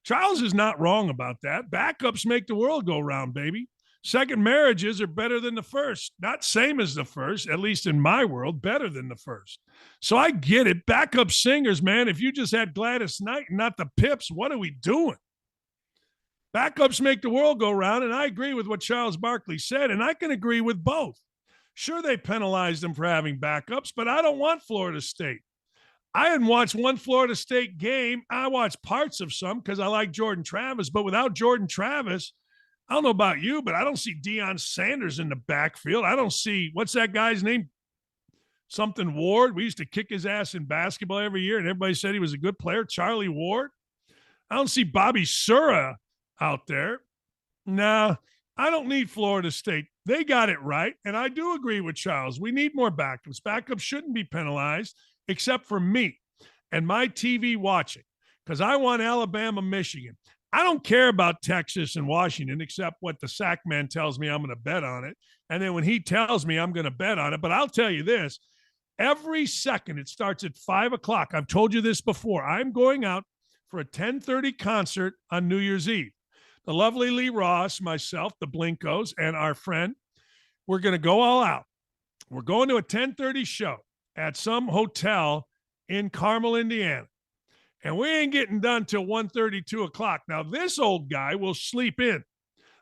Charles is not wrong about that. Backups make the world go round, baby. Second marriages are better than the first. Not same as the first, at least in my world, better than the first. So I get it. Backup singers, man, if you just had Gladys Knight and not the Pips, what are we doing? Backups make the world go round, and I agree with what Charles Barkley said, and I can agree with both. Sure, they penalized him for having backups, but I don't want Florida State. I hadn't watched one Florida State game. I watched parts of some because I like Jordan Travis, but without Jordan Travis, I don't know about you, but I don't see Deion Sanders in the backfield. I don't see, what's that guy's name? Something Ward. We used to kick his ass in basketball every year, and everybody said he was a good player. Charlie Ward. I don't see Bobby Sura out there. Nah, I don't need Florida State. They got it right, and I do agree with Charles. We need more backups. Backups shouldn't be penalized, except for me and my TV watching, because I want Alabama, Michigan. I don't care about Texas and Washington, except what the sack man tells me I'm going to bet on it. And then when he tells me I'm going to bet on it, but I'll tell you this, every second it starts at 5 o'clock. I've told you this before. I'm going out for a 10:30 concert on New Year's Eve. The lovely Lee Ross, myself, the Blinkos, and our friend, we're going to go all out. We're going to a 10:30 show at some hotel in Carmel, Indiana. And we ain't getting done till 1:30, 2 o'clock. Now, this old guy will sleep in.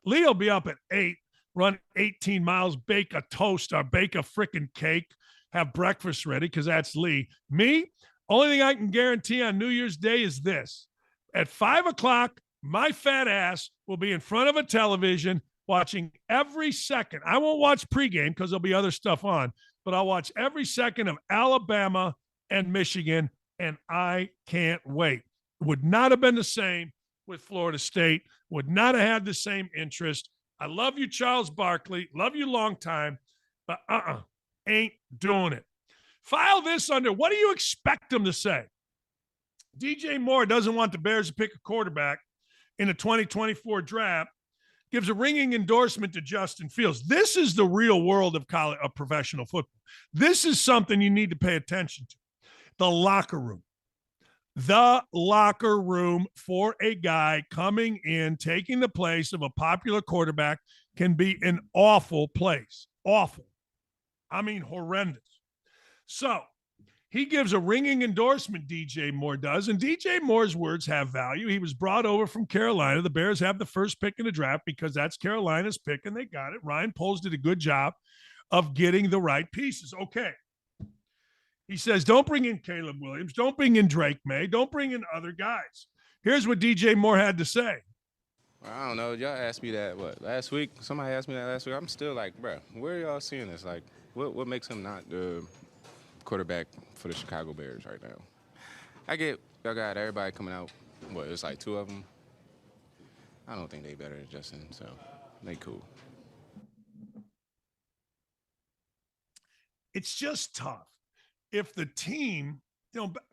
Lee will be up at 8, run 18 miles, bake a toast or bake a freaking cake, have breakfast ready, because that's Lee. Me, only thing I can guarantee on New Year's Day is this. At 5 o'clock, my fat ass will be in front of a television watching every second. I won't watch pregame because there'll be other stuff on, but I'll watch every second of Alabama and Michigan, and I can't wait. Would not have been the same with Florida State, would not have had the same interest. I love you, Charles Barkley. Love you long time, but ain't doing it. File this under, what do you expect them to say? DJ Moore doesn't want the Bears to pick a quarterback in the 2024 draft, gives a ringing endorsement to Justin Fields. This is the real world of college, of professional football. This is something you need to pay attention to. The locker room. The locker room for a guy coming in, taking the place of a popular quarterback can be an awful place. Awful. I mean, horrendous. So he gives a ringing endorsement, DJ Moore does, and DJ Moore's words have value. He was brought over from Carolina. The Bears have the first pick in the draft because that's Carolina's pick, and they got it. Ryan Poles did a good job of getting the right pieces. Okay. He says, don't bring in Caleb Williams. Don't bring in Drake Maye. Don't bring in other guys. Here's what DJ Moore had to say. I don't know. Y'all asked me that, last week? Somebody asked me that last week. I'm still like, bro, where are y'all seeing this? Like, what makes him not the quarterback for the Chicago Bears right now? I get y'all got everybody coming out. It's like 2 of them. I don't think they better than Justin, so they cool. It's just tough. If the team,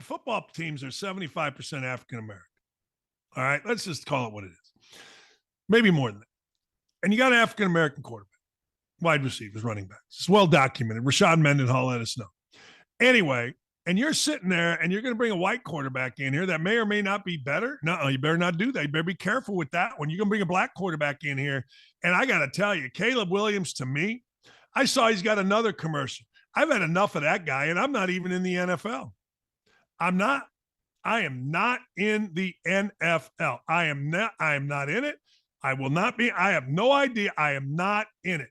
football teams are 75% African-American. All right, let's just call it what it is. Maybe more than that. And you got an African-American quarterback, wide receivers, running backs. It's well documented. Rashard Mendenhall let us know. Anyway, and you're sitting there and you're going to bring a white quarterback in here that may or may not be better. No, you better not do that. You better be careful with that one. You're going to bring a black quarterback in here. And I got to tell you, Caleb Williams, to me, I saw he's got another commercial. I've had enough of that guy, and I'm not even in the NFL. I'm not. I am not in the NFL. I am not in it. I will not be. I have no idea. I am not in it.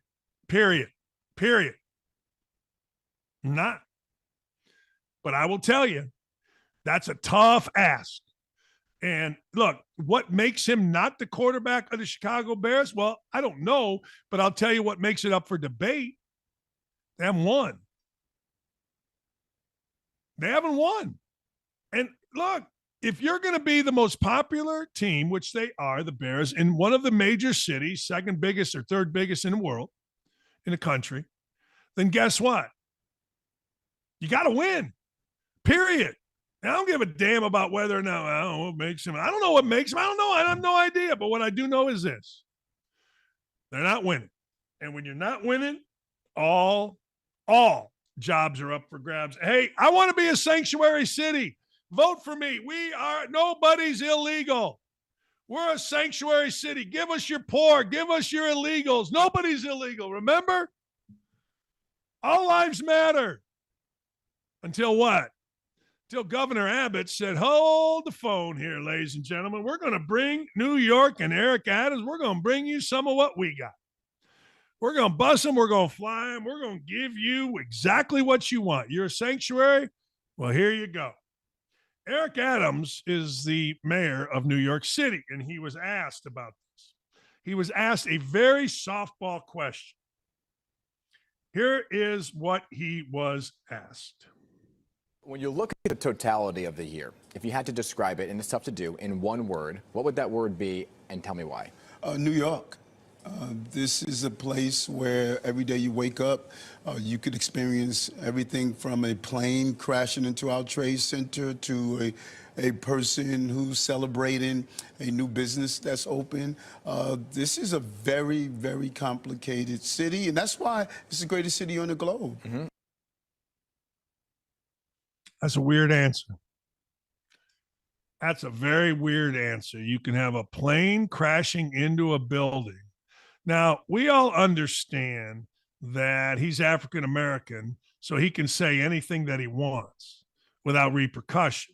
Period. Not. But I will tell you, that's a tough ask. And look, what makes him not the quarterback of the Chicago Bears? Well, I don't know, but I'll tell you what makes it up for debate. They haven't won. They haven't won. And look, if you're going to be the most popular team, which they are, the Bears, in one of the major cities, second biggest or third biggest in the world, in the country, then guess what? You got to win. Period. And I don't give a damn about whether or not, I don't know what makes him. I don't know what makes him. I don't know. I have no idea. But what I do know is this. They're not winning. And when you're not winning, all jobs are up for grabs. Hey, I want to be a sanctuary city. Vote for me. Nobody's illegal. We're a sanctuary city. Give us your poor. Give us your illegals. Nobody's illegal. Remember? All lives matter. Until what? till Governor Abbott said, hold the phone here, ladies and gentlemen. We're going to bring New York and Eric Adams. We're going to bring you some of what we got. We're going to bust them. We're going to fly them. We're going to give you exactly what you want. You're a sanctuary? Well, here you go. Eric Adams is the mayor of New York City, and he was asked about this. He was asked a very softball question. Here is what he was asked. When you look at the totality of the year, if you had to describe it, and it's tough to do, in one word, what would that word be, and tell me why? New York. This is a place where every day you wake up, you could experience everything from a plane crashing into our trade center to a person who's celebrating a new business that's open. This is a very, very complicated city, and that's why it's the greatest city on the globe. Mm-hmm. That's a weird answer. That's a very weird answer. You can have a plane crashing into a building. Now, we all understand that he's African American, so he can say anything that he wants without repercussion.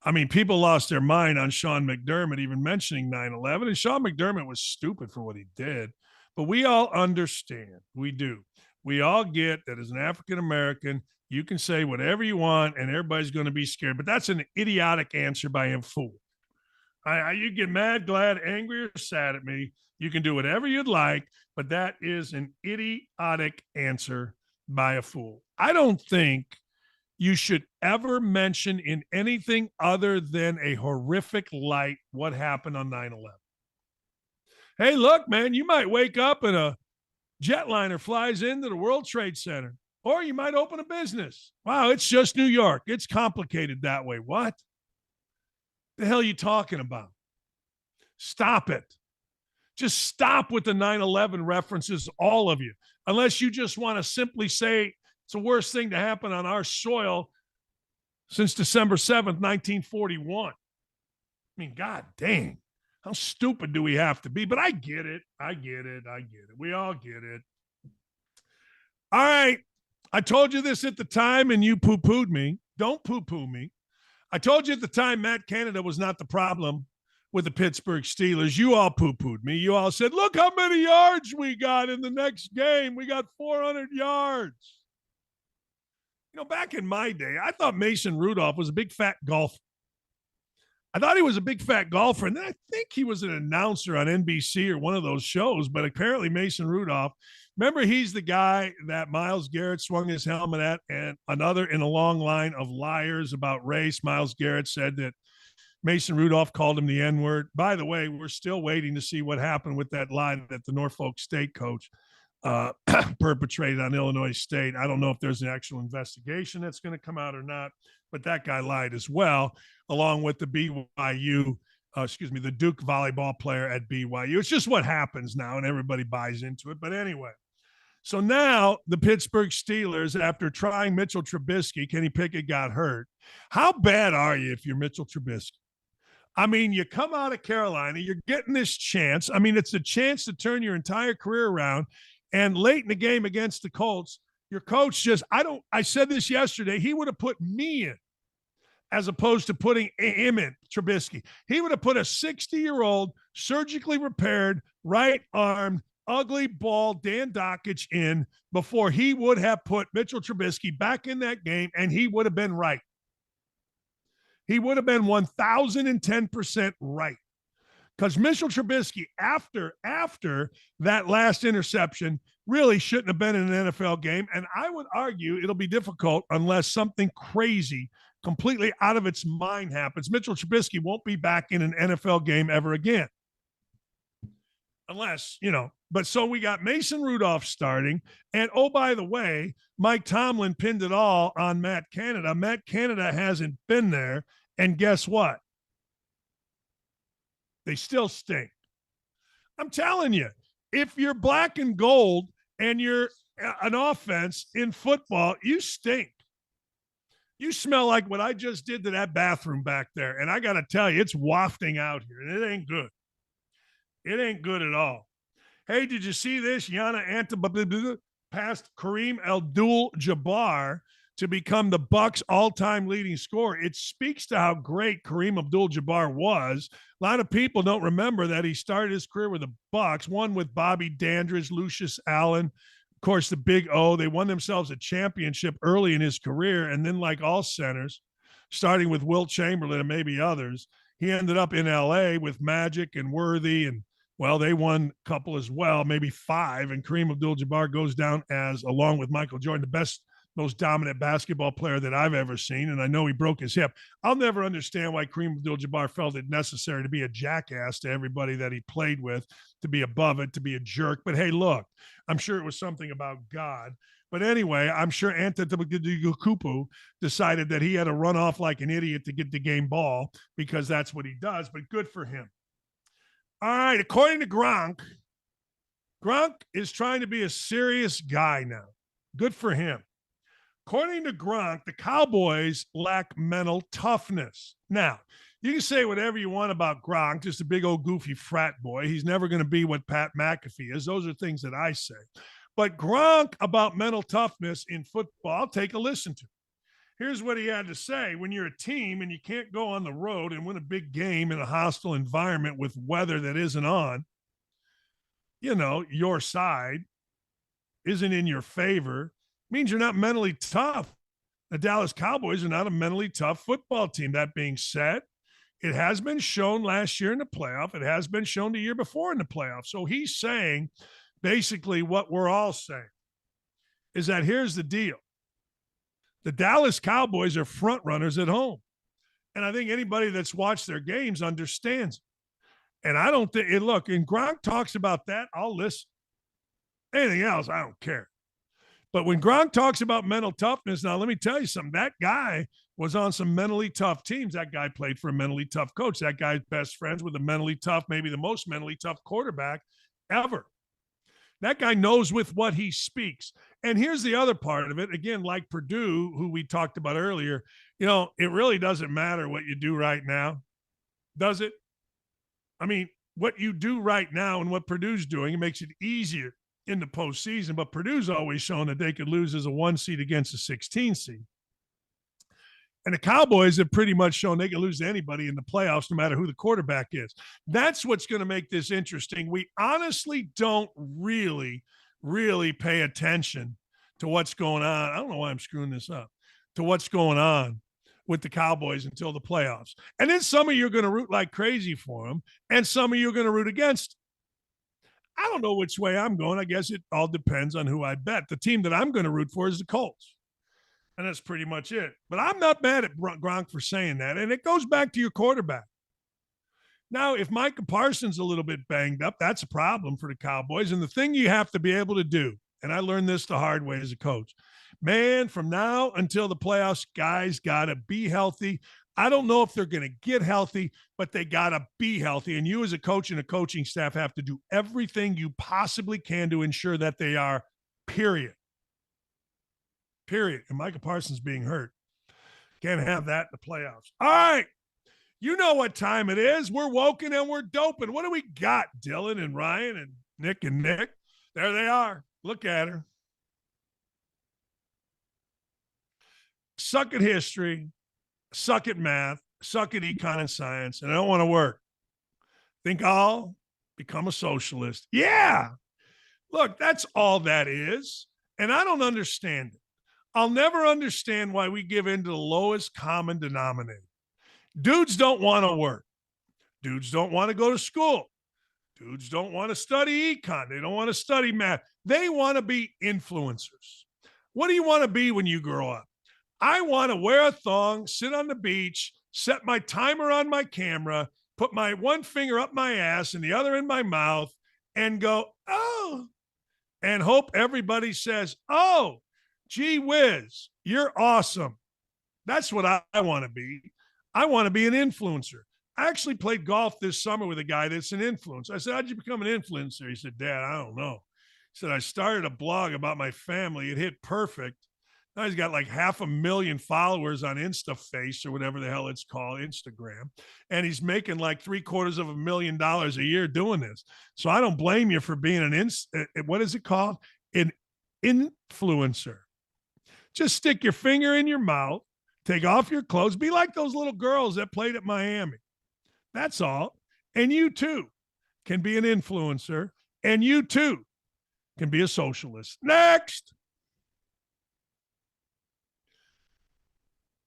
I mean, people lost their mind on Sean McDermott even mentioning 9/11, and Sean McDermott was stupid for what he did. But we all understand. We do. We all get that as an African American, you can say whatever you want, and everybody's going to be scared. But that's an idiotic answer by a fool. You get mad, glad, angry, or sad at me. You can do whatever you'd like, but that is an idiotic answer by a fool. I don't think you should ever mention in anything other than a horrific light what happened on 9/11. Hey, look, man, you might wake up and a jetliner flies into the World Trade Center, or you might open a business. Wow, it's just New York. It's complicated that way. What the hell are you talking about? Stop it. Just stop with the 9/11 references, all of you, unless you just want to simply say it's the worst thing to happen on our soil since December 7th, 1941. I mean, God dang, how stupid do we have to be? But I get it. I get it. I get it. We all get it. All right. I told you this at the time, and you poo-pooed me. Don't poo-poo me. I told you at the time Matt Canada was not the problem with the Pittsburgh Steelers. You all poo-pooed me. You all said, look how many yards we got in the next game. We got 400 yards. You know, back in my day, I thought Mason Rudolph was a big fat golfer. I thought he was a big fat golfer, and then I think he was an announcer on NBC or one of those shows, but apparently Mason Rudolph, remember, he's the guy that Myles Garrett swung his helmet at, and another in a long line of liars about race. Myles Garrett said that Mason Rudolph called him the N-word. By the way, we're still waiting to see what happened with that lie that the Norfolk State coach perpetrated on Illinois State. I don't know if there's an actual investigation that's going to come out or not, but that guy lied as well, along with the Duke volleyball player at BYU. It's just what happens now, and everybody buys into it. But anyway, so now the Pittsburgh Steelers, after trying Mitchell Trubisky, Kenny Pickett got hurt. How bad are you if you're Mitchell Trubisky? I mean, you come out of Carolina, you're getting this chance. I mean, it's a chance to turn your entire career around. And late in the game against the Colts, your coach I said this yesterday, he would have put me in as opposed to putting him in, Trubisky. He would have put a 60-year-old, surgically repaired, right-armed, ugly ball Dan Dakich in before he would have put Mitchell Trubisky back in that game, and he would have been right. He would have been 1,010% right. Because Mitchell Trubisky, after that last interception, really shouldn't have been in an NFL game. And I would argue it'll be difficult unless something crazy, completely out of its mind happens. Mitchell Trubisky won't be back in an NFL game ever again. Unless, but so we got Mason Rudolph starting. And, oh, by the way, Mike Tomlin pinned it all on Matt Canada. Matt Canada hasn't been there. And guess what? They still stink. I'm telling you, if you're black and gold and you're an offense in football, you stink. You smell like what I just did to that bathroom back there. And I got to tell you, it's wafting out here, and it ain't good. It ain't good at all. Hey, did you see this? Giannis passed Kareem Abdul Jabbar to become the Bucs' all-time leading scorer. It speaks to how great Kareem Abdul Jabbar was. A lot of people don't remember that he started his career with the Bucs, one with Bobby Dandridge, Lucius Allen, of course, the Big O. They won themselves a championship early in his career, and then like all centers, starting with Wilt Chamberlain and maybe others, he ended up in L.A. with Magic and Worthy, and, well, they won a couple as well, maybe 5, and Kareem Abdul-Jabbar goes down as, along with Michael Jordan, the best, most dominant basketball player that I've ever seen, and I know he broke his hip. I'll never understand why Kareem Abdul-Jabbar felt it necessary to be a jackass to everybody that he played with, to be above it, to be a jerk. But, hey, look, I'm sure it was something about God. But anyway, I'm sure Antetokounmpo decided that he had to run off like an idiot to get the game ball because that's what he does, but good for him. All right, according to Gronk is trying to be a serious guy now. Good for him. According to Gronk, the Cowboys lack mental toughness. Now, you can say whatever you want about Gronk, just a big old goofy frat boy. He's never going to be what Pat McAfee is. Those are things that I say. But Gronk about mental toughness in football, take a listen to. Here's what he had to say. When you're a team and you can't go on the road and win a big game in a hostile environment with weather that isn't on, you know, your side isn't in your favor, means you're not mentally tough. The Dallas Cowboys are not a mentally tough football team. That being said, it has been shown last year in the playoff. It has been shown the year before in the playoff. So he's saying basically what we're all saying is that here's the deal. The Dallas Cowboys are front runners at home. And I think anybody that's watched their games understands it. And I don't think, look, and Gronk talks about that, I'll listen. Anything else, I don't care. But when Gronk talks about mental toughness, now let me tell you something. That guy was on some mentally tough teams. That guy played for a mentally tough coach. That guy's best friends with a mentally tough, maybe the most mentally tough quarterback ever. That guy knows with what he speaks. And here's the other part of it. Again, like Purdue, who we talked about earlier, you know, it really doesn't matter what you do right now, does it? I mean, what you do right now and what Purdue's doing, it makes it easier in the postseason. But Purdue's always shown that they could lose as a 1 seed against a 16 seed. And the Cowboys have pretty much shown they can lose to anybody in the playoffs, no matter who the quarterback is. That's what's going to make this interesting. We honestly don't really pay attention to what's going on. I don't know why I'm screwing this up. To what's going on with the Cowboys until the playoffs. And then some of you are going to root like crazy for them, and some of you are going to root against them. I don't know which way I'm going. I guess it all depends on who I bet. The team that I'm going to root for is the Colts. And that's pretty much it. But I'm not mad at Gronk for saying that. And it goes back to your quarterback. Now, if Micah Parsons is a little bit banged up, that's a problem for the Cowboys. And the thing you have to be able to do, and I learned this the hard way as a coach, man, from now until the playoffs, guys got to be healthy. I don't know if they're going to get healthy, but they got to be healthy. And you as a coach and a coaching staff have to do everything you possibly can to ensure that they are, period. And Micah Parsons being hurt. Can't have that in the playoffs. All right. You know what time it is. We're woken and we're doping. What do we got, Dylan and Ryan and Nick? There they are. Look at her. Suck at history, suck at math, suck at econ and science, and I don't want to work. Think I'll become a socialist. Yeah. Look, that's all that is. And I don't understand it. I'll never understand why we give in to the lowest common denominator. Dudes don't want to work. Dudes don't want to go to school. Dudes don't want to study econ. They don't want to study math. They want to be influencers. What do you want to be when you grow up? I want to wear a thong, sit on the beach, set my timer on my camera, put my one finger up my ass and the other in my mouth, and go, oh, and hope everybody says, oh, gee whiz, you're awesome. That's what I want to be. I want to be an influencer. I actually played golf this summer with a guy that's an influencer. I said, how'd you become an influencer? He said, Dad, I don't know. He said, I started a blog about my family. It hit perfect. Now he's got like 500,000 followers on InstaFace or whatever the hell it's called, Instagram. And he's making like $750,000 a year doing this. So I don't blame you for being what is it called? An influencer. Just stick your finger in your mouth, take off your clothes, be like those little girls that played at Miami. That's all. And you too can be an influencer, and you too can be a socialist. Next.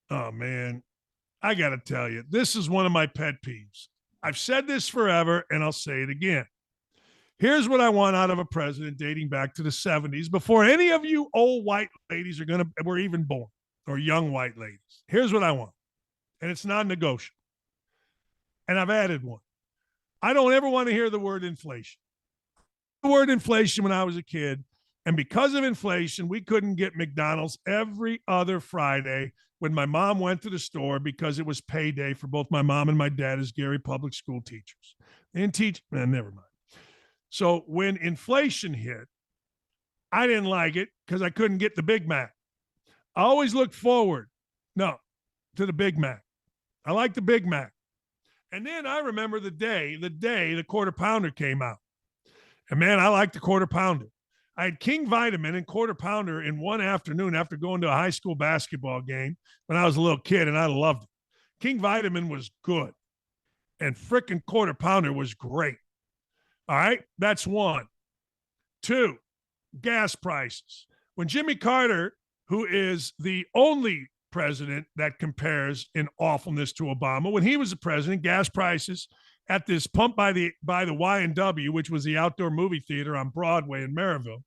Oh, man. I got to tell you, this is one of my pet peeves. I've said this forever, and I'll say it again. Here's what I want out of a president dating back to the 70s, before any of you old white ladies were even born, or young white ladies. Here's what I want, and it's non-negotiable. And I've added one. I don't ever want to hear the word inflation. The word inflation when I was a kid, and because of inflation, we couldn't get McDonald's every other Friday when my mom went to the store because it was payday for both my mom and my dad as Gary public school teachers. They didn't teach, never mind. So when inflation hit, I didn't like it because I couldn't get the Big Mac. I always look forward, to the Big Mac. I like the Big Mac. And then I remember the day the Quarter Pounder came out. And man, I like the Quarter Pounder. I had King Vitamin and Quarter Pounder in one afternoon after going to a high school basketball game when I was a little kid, and I loved it. King Vitamin was good, and frickin' Quarter Pounder was great. All right, that's one. Two, gas prices. When Jimmy Carter, who is the only president that compares in awfulness to Obama, when he was the president, gas prices at this pump by the Y&W, which was the outdoor movie theater on Broadway in Maryville,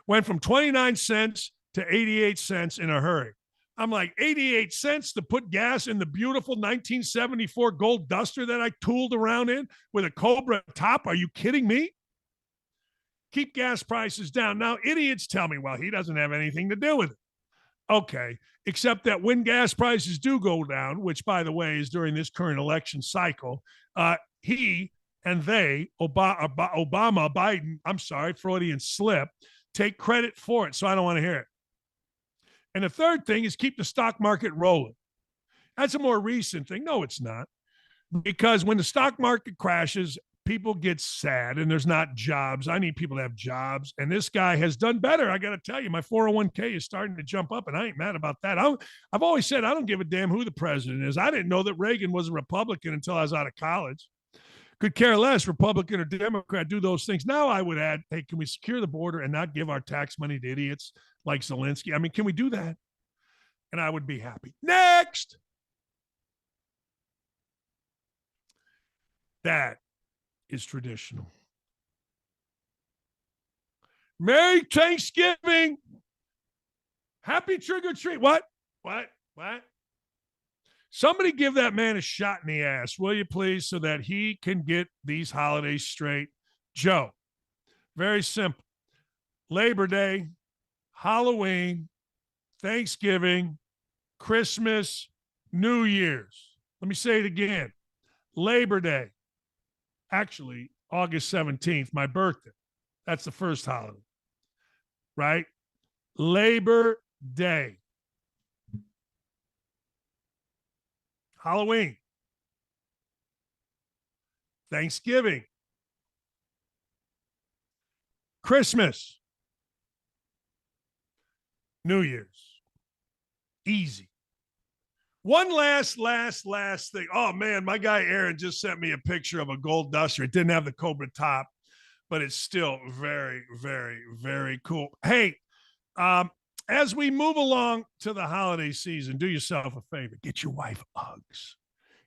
went from 29 cents to 88 cents in a hurry. I'm like, 88 cents to put gas in the beautiful 1974 Gold Duster that I tooled around in with a Cobra top? Are you kidding me? Keep gas prices down. Now, idiots tell me, well, he doesn't have anything to do with it. Okay, except that when gas prices do go down, which, by the way, is during this current election cycle, he and they, Obama, Biden, I'm sorry, Freudian slip, take credit for it. So I don't want to hear it. And the third thing is keep the stock market rolling. That's a more recent thing. No, it's not. Because when the stock market crashes, people get sad and there's not jobs. I need people to have jobs. And this guy has done better. I got to tell you, my 401k is starting to jump up, and I ain't mad about that. I've always said I don't give a damn who the president is. I didn't know that Reagan was a Republican until I was out of college. Could care less, Republican or Democrat, do those things. Now I would add, hey, can we secure the border and not give our tax money to idiots like Zelensky? I mean, can we do that? And I would be happy. Next. That is traditional. Merry Thanksgiving. Happy trick or treat. What? Somebody give that man a shot in the ass, will you please, so that he can get these holidays straight. Joe, very simple. Labor Day, Halloween, Thanksgiving, Christmas, New Year's. Let me say it again. Labor Day. Actually, August 17th, my birthday. That's the first holiday, right? Labor Day. Halloween. Thanksgiving. Christmas. New Year's. Easy. One last thing. Oh, man, my guy Aaron just sent me a picture of a Gold Duster. It didn't have the Cobra top, but it's still very, very, very cool. Hey, as we move along to the holiday season, do yourself a favor. Get your wife Uggs.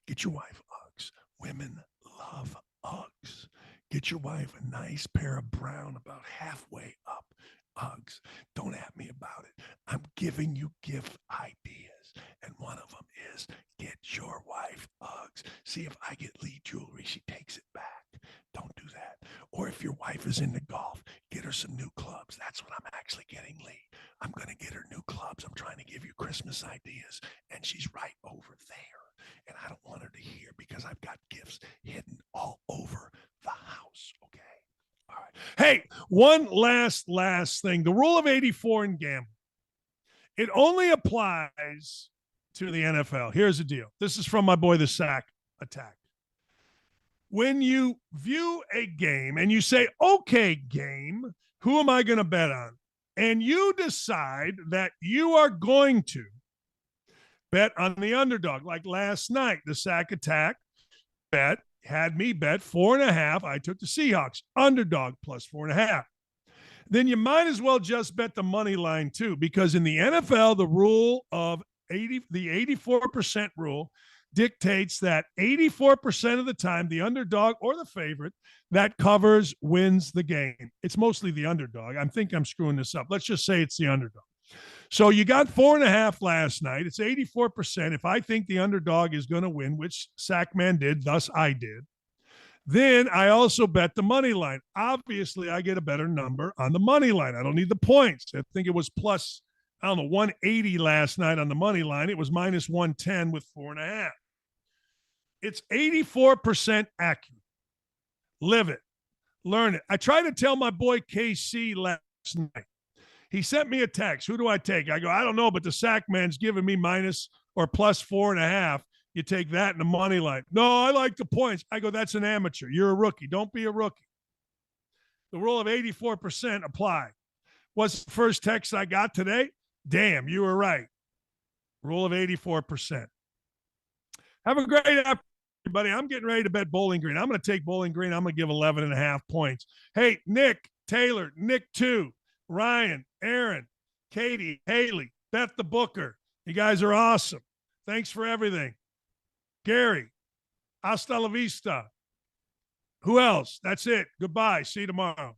Get your wife Uggs. Women love Uggs. Get your wife a nice pair of brown, about halfway up Uggs. Don't at me about it. I'm giving you gift ideas. And one of them is get your wife Uggs. See if I get Lee jewelry, she takes it back. Don't do that. Or if your wife is into golf, get her some new clubs. That's what I'm actually getting Lee. I'm going to get her new clubs. I'm trying to give you Christmas ideas. And she's right over there. And I don't want her to hear because I've got gifts hidden all over the house. Okay. All right. Hey, one last thing. The rule of 84 in gambling. It only applies to the NFL. Here's the deal. This is from my boy, the Sack Attack. When you view a game and you say, okay, game, who am I going to bet on? and you decide that you are going to bet on the underdog, like last night, the sack attack bet had me bet 4.5. I took the Seahawks underdog plus 4.5. Then you might as well just bet the money line too, because in the NFL, the rule of the 84% rule dictates that 84% of the time, the underdog or the favorite that covers wins the game. It's mostly the underdog. I think I'm screwing this up. Let's just say it's the underdog. So you got 4.5 last night. It's 84%. If I think the underdog is going to win, which Sackman did, thus I did, then I also bet the money line. Obviously, I get a better number on the money line. I don't need the points. I think it was plus, 180 last night on the money line. It was minus 110 with 4.5. It's 84% accurate. Live it. Learn it. I tried to tell my boy KC last night. He sent me a text. Who do I take? I go, I don't know, but the sack man's giving me minus or plus 4.5. You take that in the money line. No, I like the points. I go, that's an amateur. You're a rookie. Don't be a rookie. The rule of 84% apply. What's the first text I got today? Damn, you were right. Rule of 84%. Have a great afternoon, everybody. I'm getting ready to bet Bowling Green. I'm going to take Bowling Green. I'm going to give 11.5 points. Hey, Nick, Taylor, Nick 2, Ryan, Aaron, Katie, Haley, Beth the Booker. You guys are awesome. Thanks for everything. Gary, hasta la vista. Who else? That's it. Goodbye. See you tomorrow.